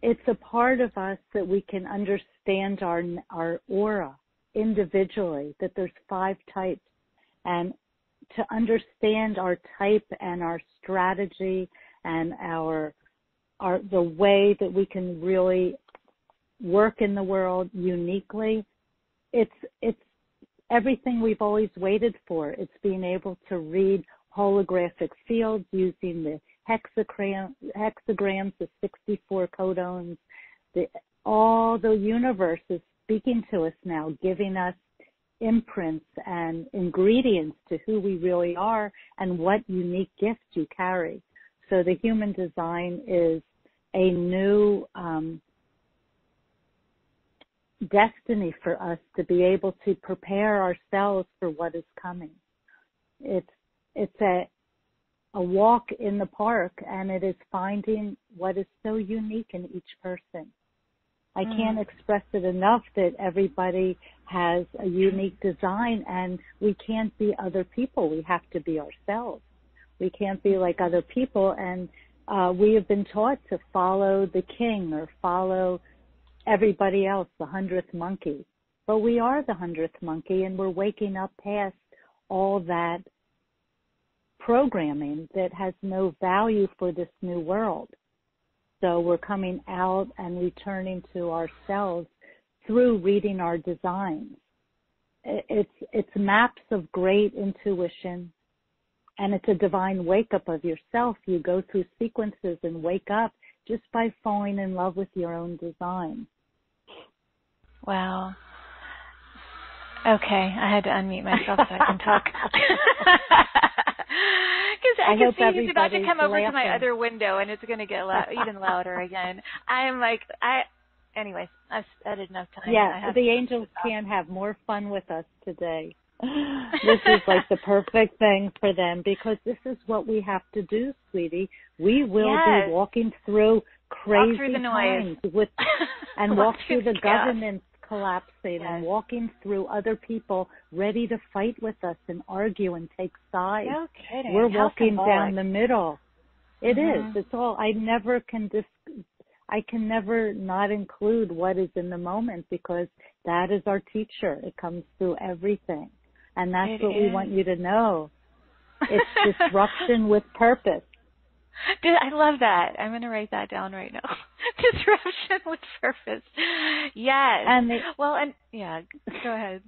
It's a part of us that we can understand our aura individually, that there's 5 types. And to understand our type and our strategy and the way that we can really work in the world uniquely, it's everything we've always waited for. It's being able to read holographic fields using the hexagrams, the 64 codons. All the universe is speaking to us now, giving us imprints and ingredients to who we really are and what unique gifts you carry. So the human design is a new destiny for us to be able to prepare ourselves for what is coming. It's a walk in the park, and it is finding what is so unique in each person. I can't express it enough that everybody has a unique design, and we can't be other people. We have to be ourselves. We can't be like other people, and we have been taught to follow the king or follow everybody else, the 100th monkey. But we are the 100th monkey, and we're waking up past all that programming that has no value for this new world. So we're coming out and returning to ourselves through reading our designs. It's maps of great intuition, and it's a divine wake-up of yourself. You go through sequences and wake up just by falling in love with your own design. Wow. Okay, I had to unmute myself so I can talk. Because I can see he's about to come over to my other window, and it's going to get even louder again. Anyways, I've added enough time. Yeah, the angels can have more fun with us today. This is like the perfect thing for them, because this is what we have to do, sweetie. We will be walking through crazy times and walk through the government collapsing and walking through other people ready to fight with us and argue and take sides. No kidding. We're walking down the middle. It is. It's all. I can never not include what is in the moment, because that is our teacher. It comes through everything. And that's what we want you to know. It's disruption with purpose. I love that. I'm going to write that down right now. Disruption with purpose. Yes. Go ahead.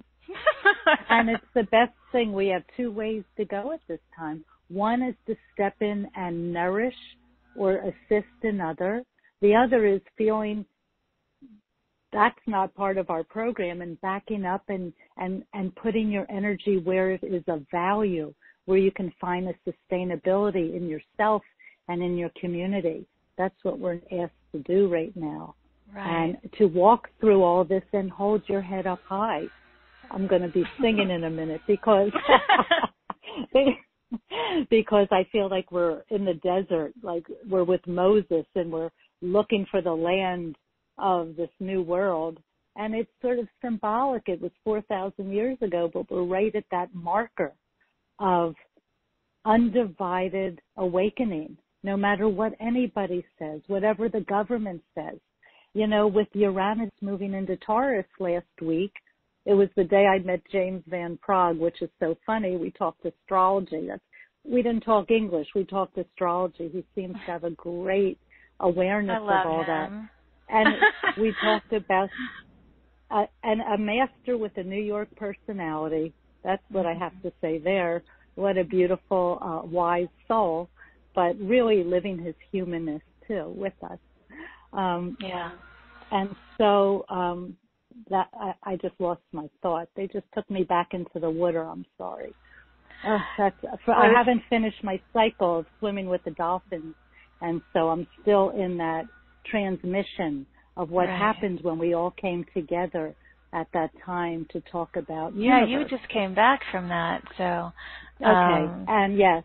And it's the best thing. We have 2 ways to go at this time. One is to step in and nourish or assist another. The other is feeling that's not part of our program, and backing up and putting your energy where it is of value, where you can find a sustainability in yourself and in your community. That's what we're asked to do right now. Right. And to walk through all this and hold your head up high. I'm going to be singing in a minute because I feel like we're in the desert, like we're with Moses and we're looking for the land of this new world. And it's sort of symbolic. It was 4,000 years ago, but we're right at that marker of undivided awakening, no matter what anybody says, whatever the government says. You know, with Uranus moving into Taurus last week, it was the day I met James Van Prague, which is so funny. We talked astrology. We didn't talk English. We talked astrology. He seems to have a great awareness of all that. And we talked about a master with a New York personality. That's what I have to say there. What a beautiful, wise soul, but really living his humanness too with us. And so that I just lost my thought. They just took me back into the water. I'm sorry. I haven't finished my cycle of swimming with the dolphins, and so I'm still in that transmission of what happened when we all came together at that time to talk about universe. Yeah, you just came back from that, so. Okay, and yes.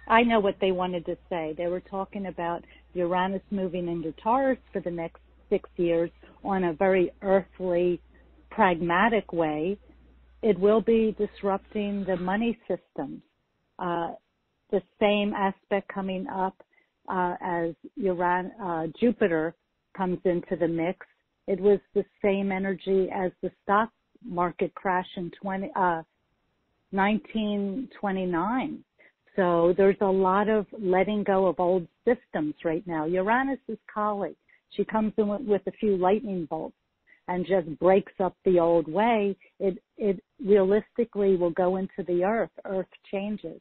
I know what they wanted to say. They were talking about Uranus moving into Taurus for the next 6 years on a very earthly, pragmatic way. It will be disrupting the money systems. The same aspect coming up as Jupiter comes into the mix. It was the same energy as the stock market crash in 1929. So there's a lot of letting go of old systems right now. Uranus is Kali. She comes in with a few lightning bolts and just breaks up the old way. It realistically will go into the earth. Earth changes.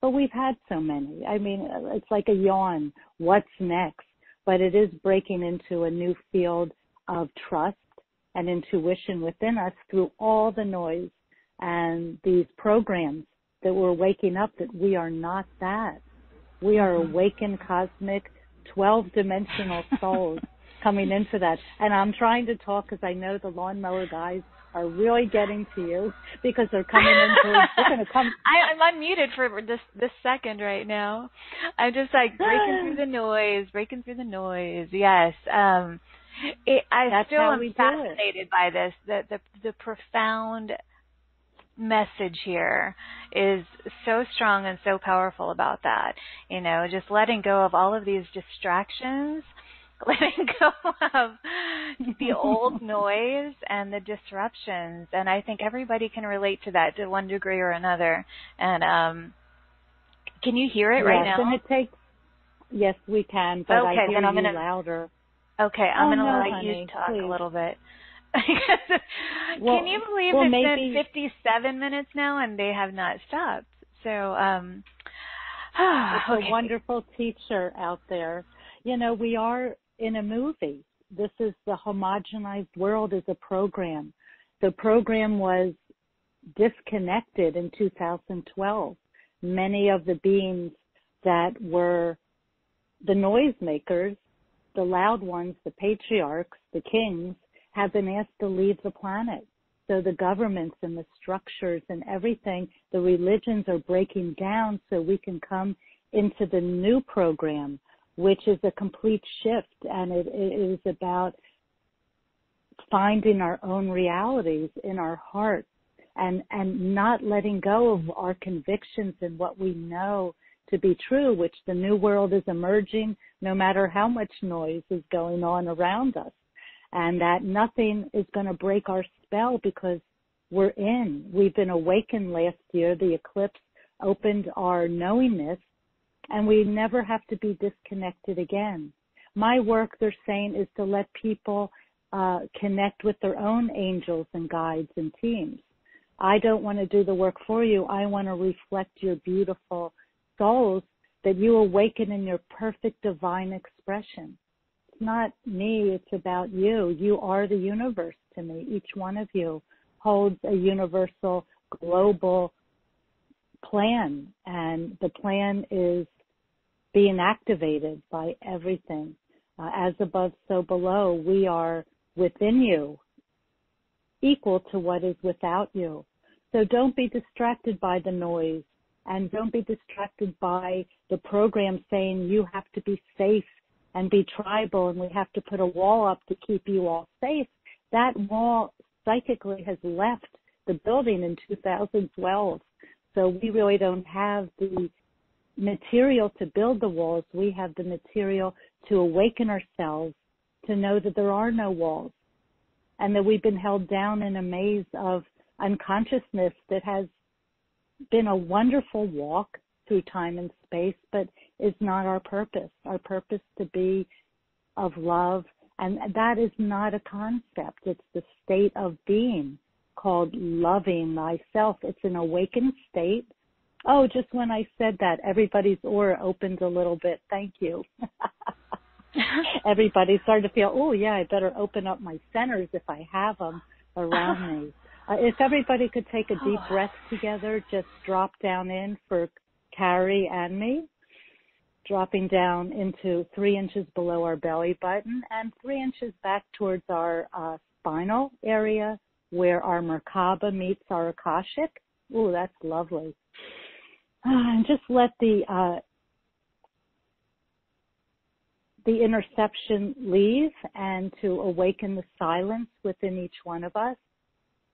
But we've had so many. I mean, it's like a yawn. What's next? But it is breaking into a new field of trust and intuition within us through all the noise and these programs that we're waking up that we are not that. We are awakened, cosmic, 12-dimensional souls coming into that. And I'm trying to talk because I know the lawnmower guys are really getting to you because they're coming into it. They're going to come. I'm unmuted for this second right now. I'm just like breaking through the noise. Yes. I still am fascinated by this. The profound message here is so strong and so powerful about that. You know, just letting go of all of these distractions, letting go of the old noise and the disruptions. And I think everybody can relate to that to one degree or another. And can you hear it right now? And it takes, yes, we can, but okay, I hear then I'm you louder. Okay, I'm going to let honey, you talk please. A little bit. Can you believe it's been 57 minutes now and they have not stopped? So, it's a wonderful teacher out there. You know, we are in a movie. This is the homogenized world as a program. The program was disconnected in 2012. Many of the beings that were the noisemakers, the loud ones, the patriarchs, the kings, have been asked to leave the planet. So the governments and the structures and everything, the religions are breaking down so we can come into the new program, which is a complete shift, and it is about finding our own realities in our heart and not letting go of our convictions and what we know to be true, which the new world is emerging no matter how much noise is going on around us. And that nothing is going to break our spell because we're in. We've been awakened last year. The eclipse opened our knowingness, and we never have to be disconnected again. My work, they're saying, is to let people connect with their own angels and guides and teams. I don't want to do the work for you. I want to reflect your beautiful souls that you awaken in your perfect divine expression. Not me, it's about you. You are the universe to me. Each one of you holds a universal, global plan, and the plan is being activated by everything. As above, so below. We are within you, equal to what is without you. So don't be distracted by the noise, and don't be distracted by the program saying you have to be safe and be tribal, and we have to put a wall up to keep you all safe. That wall psychically has left the building in 2012. So we really don't have the material to build the walls. We have the material to awaken ourselves, to know that there are no walls, and that we've been held down in a maze of unconsciousness that has been a wonderful walk through time and space, but is not our purpose. Our purpose to be of love, and that is not a concept. It's the state of being called loving thyself. It's an awakened state. Oh, just when I said that, everybody's aura opened a little bit. Thank you. Everybody started to feel, oh, yeah, I better open up my centers if I have them around me. If everybody could take a deep breath together, just drop down in for Carrie and me, dropping down into 3 inches below our belly button and 3 inches back towards our spinal area where our Merkaba meets our Akashic. Ooh, that's lovely. And just let the interception leave and to awaken the silence within each one of us,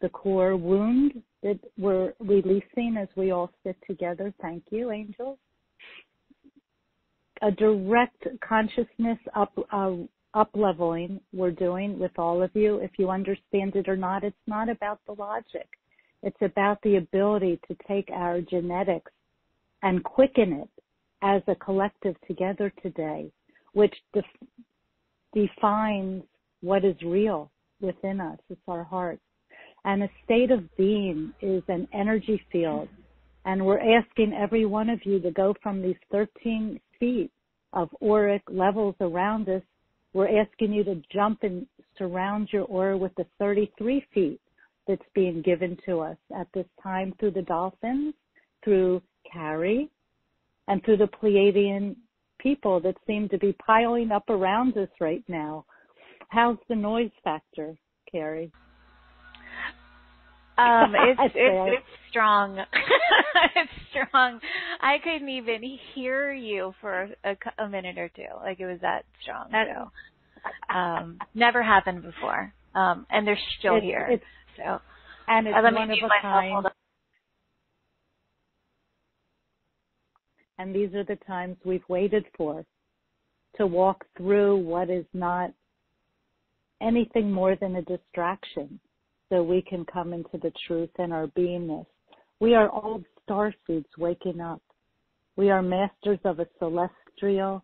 the core wound that we're releasing as we all sit together. Thank you, angels. a direct consciousness up-leveling we're doing with all of you. If you understand it or not, it's not about the logic. It's about the ability to take our genetics and quicken it as a collective together today, which defines what is real within us. It's our hearts. And a state of being is an energy field. And we're asking every one of you to go from these 13 feet of auric levels around us. We're asking you to jump and surround your aura with the 33 feet that's being given to us at this time through the Dolphins, through Carrie, and through the Pleiadian people that seem to be piling up around us right now. How's the noise factor, Carrie? It's strong. It's strong. I couldn't even hear you for a minute or two. Like, it was that strong. So, never happened before. And they're still here. So, and it's one of a kind. And these are the times we've waited for, to walk through what is not anything more than a distraction, so we can come into the truth and our beingness. We are all starseeds waking up. We are masters of a celestial,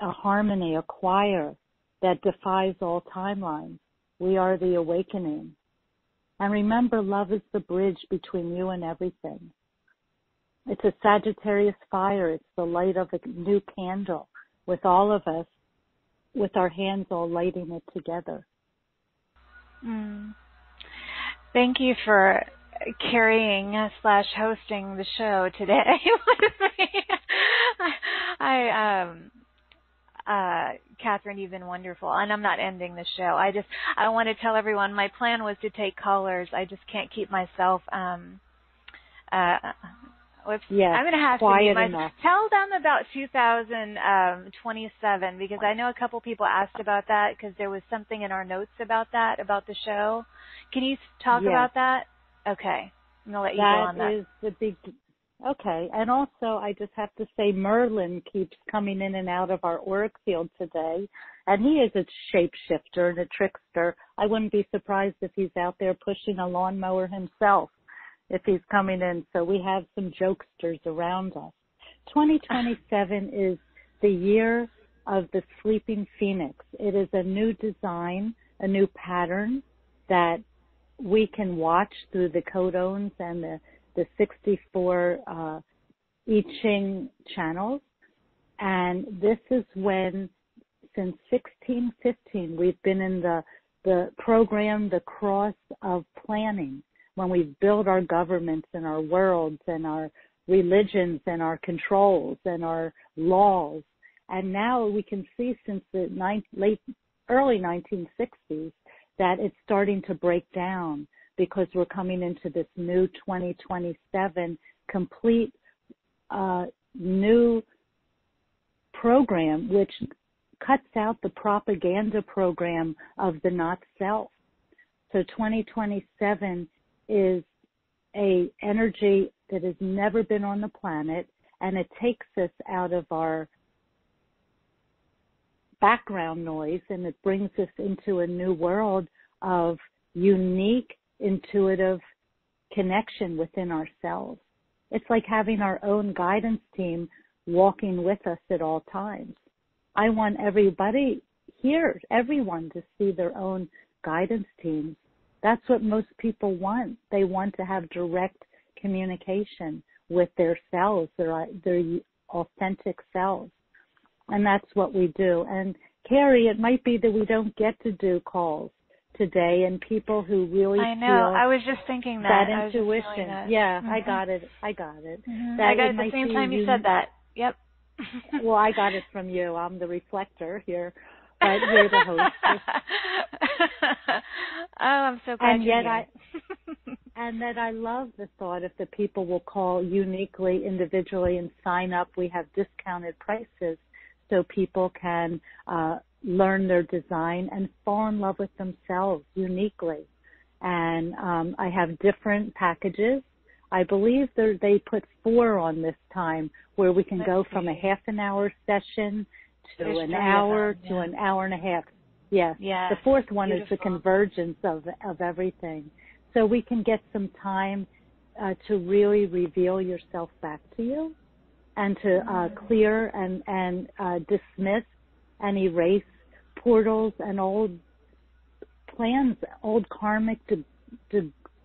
a harmony, a choir that defies all timelines. We are the awakening. And remember, love is the bridge between you and everything. It's a Sagittarius fire. It's the light of a new candle with all of us, with our hands all lighting it together. Thank you for carrying / hosting the show today with me. Catherine, you've been wonderful, and I'm not ending the show. I want to tell everyone my plan was to take callers. I just can't keep myself. I'm going to have to mute myself. Tell them about 2027, because I know a couple people asked about that, because there was something in our notes about that, about the show. Can you talk about that? Okay. I'm going to let you go on that. That is the big... Okay. And also, I just have to say, Merlin keeps coming in and out of our auric field today, and he is a shapeshifter and a trickster. I wouldn't be surprised if he's out there pushing a lawnmower himself, if he's coming in. So we have some jokesters around us. 2027 is the year of the sleeping phoenix. It is a new design, a new pattern that we can watch through the codones and the 64 I Ching channels. And this is when, since 1615, we've been in the program, the cross of planning, when we build our governments and our worlds and our religions and our controls and our laws. And now we can see, since the early 1960s, that it's starting to break down, because we're coming into this new 2027 complete new program, which cuts out the propaganda program of the not self. So 2027 is a energy that has never been on the planet, and it takes us out of our background noise, and it brings us into a new world of unique, intuitive connection within ourselves. It's like having our own guidance team walking with us at all times. I want everybody here, everyone, to see their own guidance teams. That's what most people want. They want to have direct communication with their selves, their authentic selves. And that's what we do. And Carrie, it might be that we don't get to do calls today, and people who really I know. feel I was just thinking that. intuition. Yeah, mm-hmm. I got it. Mm-hmm. I got it at the same time you said that. Yep. Well, I got it from you. I'm the reflector here, but you're the host. Oh, I'm so glad you're here. And that I love the thought, if the people will call uniquely, individually, and sign up, we have discounted prices so people can learn their design and fall in love with themselves uniquely. And I have different packages. I believe they put 4 on this time, where we can go from a half an hour session to an hour to an hour and a half. Yes. The 4th one is the convergence of everything. So we can get some time to really reveal yourself back to you, and to clear and dismiss and erase portals and old plans, old karmic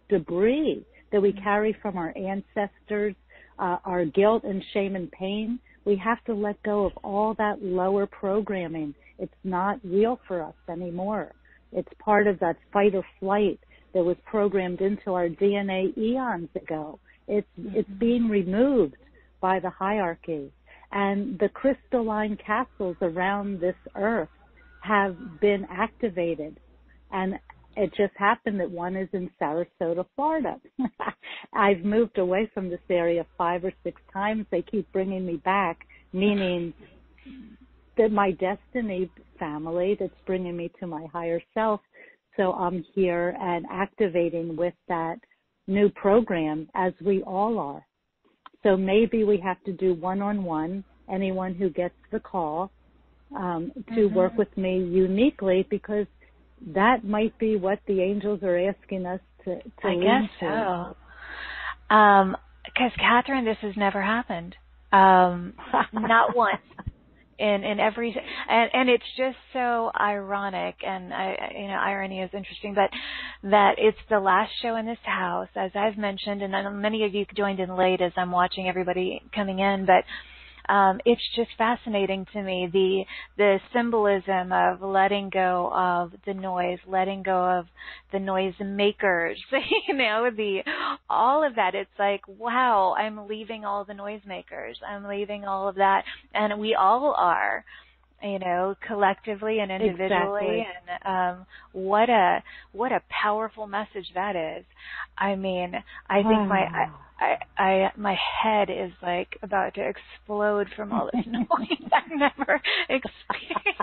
debris that we carry from our ancestors, our guilt and shame and pain. We have to let go of all that lower programming. It's not real for us anymore. It's part of that fight or flight that was programmed into our DNA eons ago. It's being removed by the hierarchy. And the crystalline castles around this earth have been activated. And it just happened that one is in Sarasota, Florida. I've moved away from this area 5 or 6 times. They keep bringing me back, meaning that my destiny family that's bringing me to my higher self. So I'm here and activating with that new program, as we all are. So maybe we have to do one-on-one, anyone who gets the call, to work with me uniquely, because that might be what the angels are asking us to I guess so. Because, Catherine, this has never happened. Not once. In every, and it's just so ironic, and irony is interesting, but that it's the last show in this house, as I've mentioned, and I know many of you joined in late as I'm watching everybody coming in, but it's just fascinating to me, the symbolism of letting go of the noise, letting go of the noisemakers, all of that. It's like, wow, I'm leaving all the noisemakers. I'm leaving all of that. And we all are, collectively and individually. Exactly. And what a powerful message that is. I mean, I think my head is like about to explode from all this noise I've never experienced.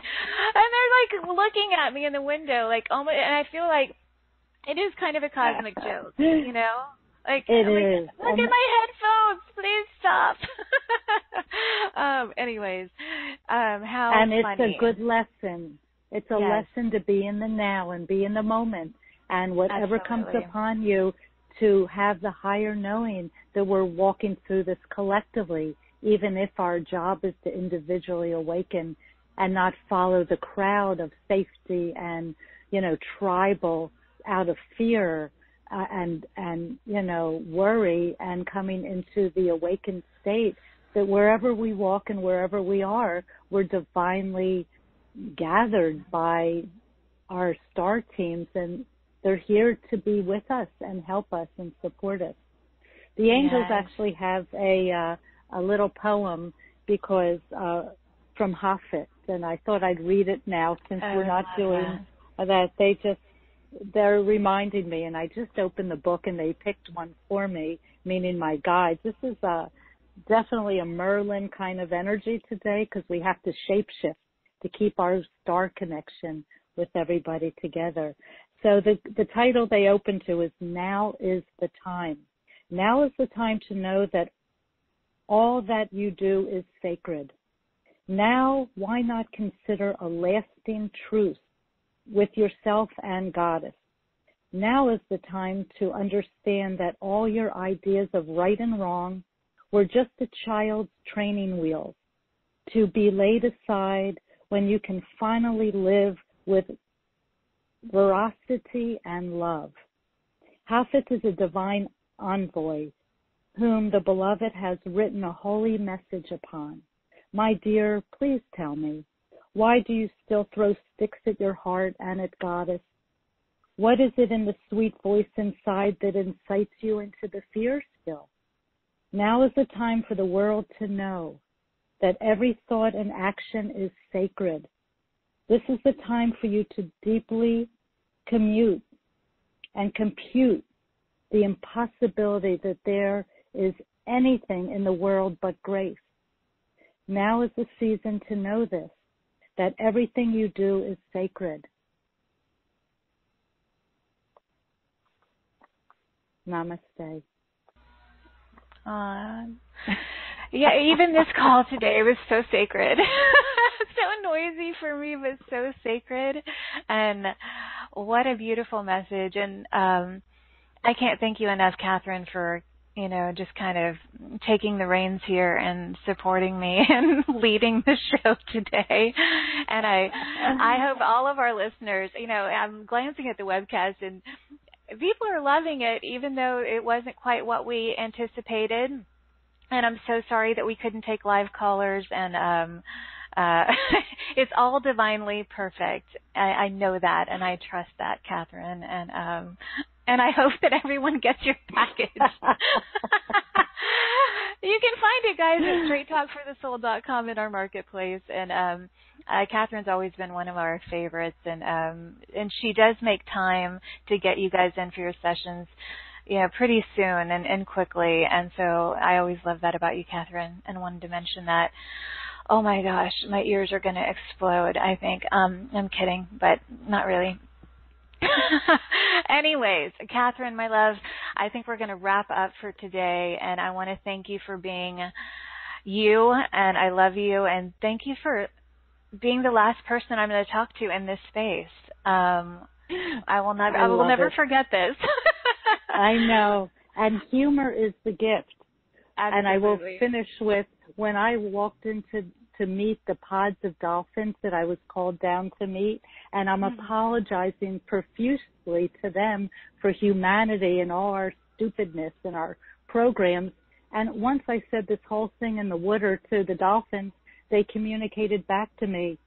And they're like looking at me in the window, like, oh my, and I feel like it is kind of a cosmic joke, Like, it is. Look at my headphones, please stop. Anyways, how and it's funny. a good lesson. It's a lesson to be in the now and be in the moment, and whatever comes upon you, to have the higher knowing that we're walking through this collectively, even if our job is to individually awaken and not follow the crowd of safety and, tribal out of fear and worry, and coming into the awakened state, that wherever we walk and wherever we are, we're divinely gathered by our star teams, and they're here to be with us and help us and support us. The angels actually have a little poem because from Hafez, and I thought I'd read it now since we're not doing that. They're reminding me, and I just opened the book and they picked one for me, meaning my guides. This is definitely a Merlin kind of energy today, because we have to shapeshift to keep our star connection with everybody together. So the title they open to is Now is the Time. Now is the time to know that all that you do is sacred. Now, why not consider a lasting truce with yourself and Goddess? Now is the time to understand that all your ideas of right and wrong were just a child's training wheels, to be laid aside when you can finally live with veracity and love. Hafez is a divine envoy whom the beloved has written a holy message upon. My dear, please tell me, why do you still throw sticks at your heart and at Goddess? What is it in the sweet voice inside that incites you into the fear still? Now is the time for the world to know that every thought and action is sacred. This is the time for you to deeply commute and compute the impossibility that there is anything in the world but grace. Now is the season to know this, that everything you do is sacred. Namaste. Yeah, even this call today was so sacred. So noisy for me, but so sacred. And what a beautiful message. And I can't thank you enough, Catherine, for, you know, just kind of taking the reins here and supporting me and leading the show today. And I hope all of our listeners, you know, I'm glancing at the webcast and people are loving it, even though it wasn't quite what we anticipated. And I'm so sorry that we couldn't take live callers, and it's all divinely perfect. I know that, and I trust that, Catherine. And I hope that everyone gets your package. You can find it, guys, at straighttalkforthesoul.com in our marketplace. And Catherine's always been one of our favorites, and she does make time to get you guys in for your sessions, you know, pretty soon and quickly. And so I always love that about you, Catherine, and wanted to mention that. Oh my gosh, my ears are going to explode, I think. I'm kidding, but not really. Anyways, Catherine, my love, I think we're going to wrap up for today, and I want to thank you for being you, and I love you, and thank you for being the last person I'm going to talk to in this space. I will never forget this. I know. And humor is the gift. Absolutely. And I will finish with, when I walked into to meet the pods of dolphins that I was called down to meet, and I'm apologizing profusely to them for humanity and all our stupidness and our programs. And once I said this whole thing in the water to the dolphins, they communicated back to me,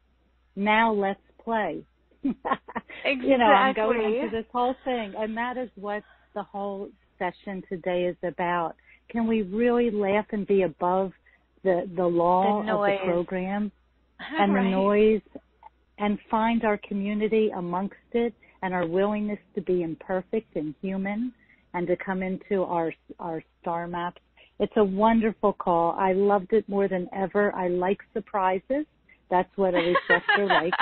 now let's play. Exactly. You know, I'm going into this whole thing, and that is what the whole session today is about. Can we really laugh and be above the law of the program and the noise, and find our community amongst it and our willingness to be imperfect and human and to come into our star maps? It's a wonderful call. I loved it more than ever. I like surprises. That's what a reflector likes.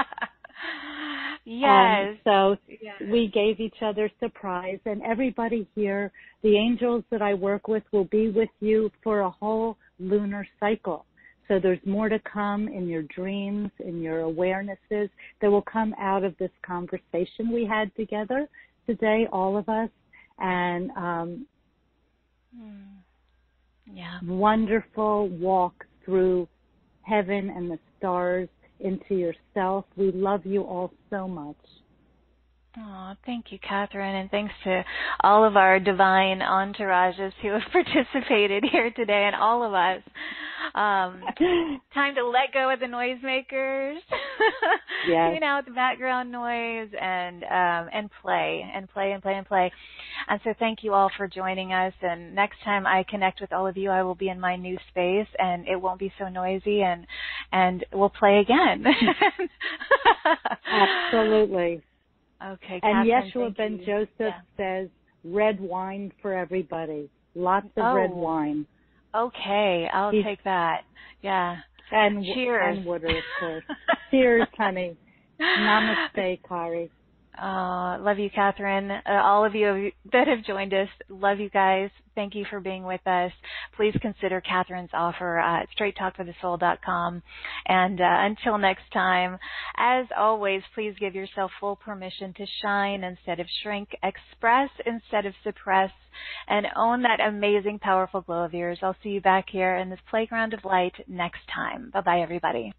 Yes. So we gave each other surprise, and everybody here, the angels that I work with will be with you for a whole lunar cycle. So there's more to come in your dreams, in your awarenesses that will come out of this conversation we had together today, all of us. And wonderful walk through heaven and the stars into yourself. We love you all so much. Oh, thank you, Catherine, and thanks to all of our divine entourages who have participated here today, and all of us. Time to let go of the noisemakers, tune out the background noise, and play. And so thank you all for joining us. And next time I connect with all of you, I will be in my new space, and it won't be so noisy, and we'll play again. Absolutely. Okay, and Catherine, Yeshua ben Joseph says, red wine for everybody. Lots of red wine. Okay, I'll take that. Yeah. And cheers. And water, of course. Cheers, honey. Namaste, Kari. Love you, Catherine. All of you that have joined us, love you guys. Thank you for being with us. Please consider Catherine's offer at straighttalkforthesoul.com. And until next time, as always, please give yourself full permission to shine instead of shrink, express instead of suppress, and own that amazing, powerful glow of yours. I'll see you back here in this playground of light next time. Bye-bye, everybody.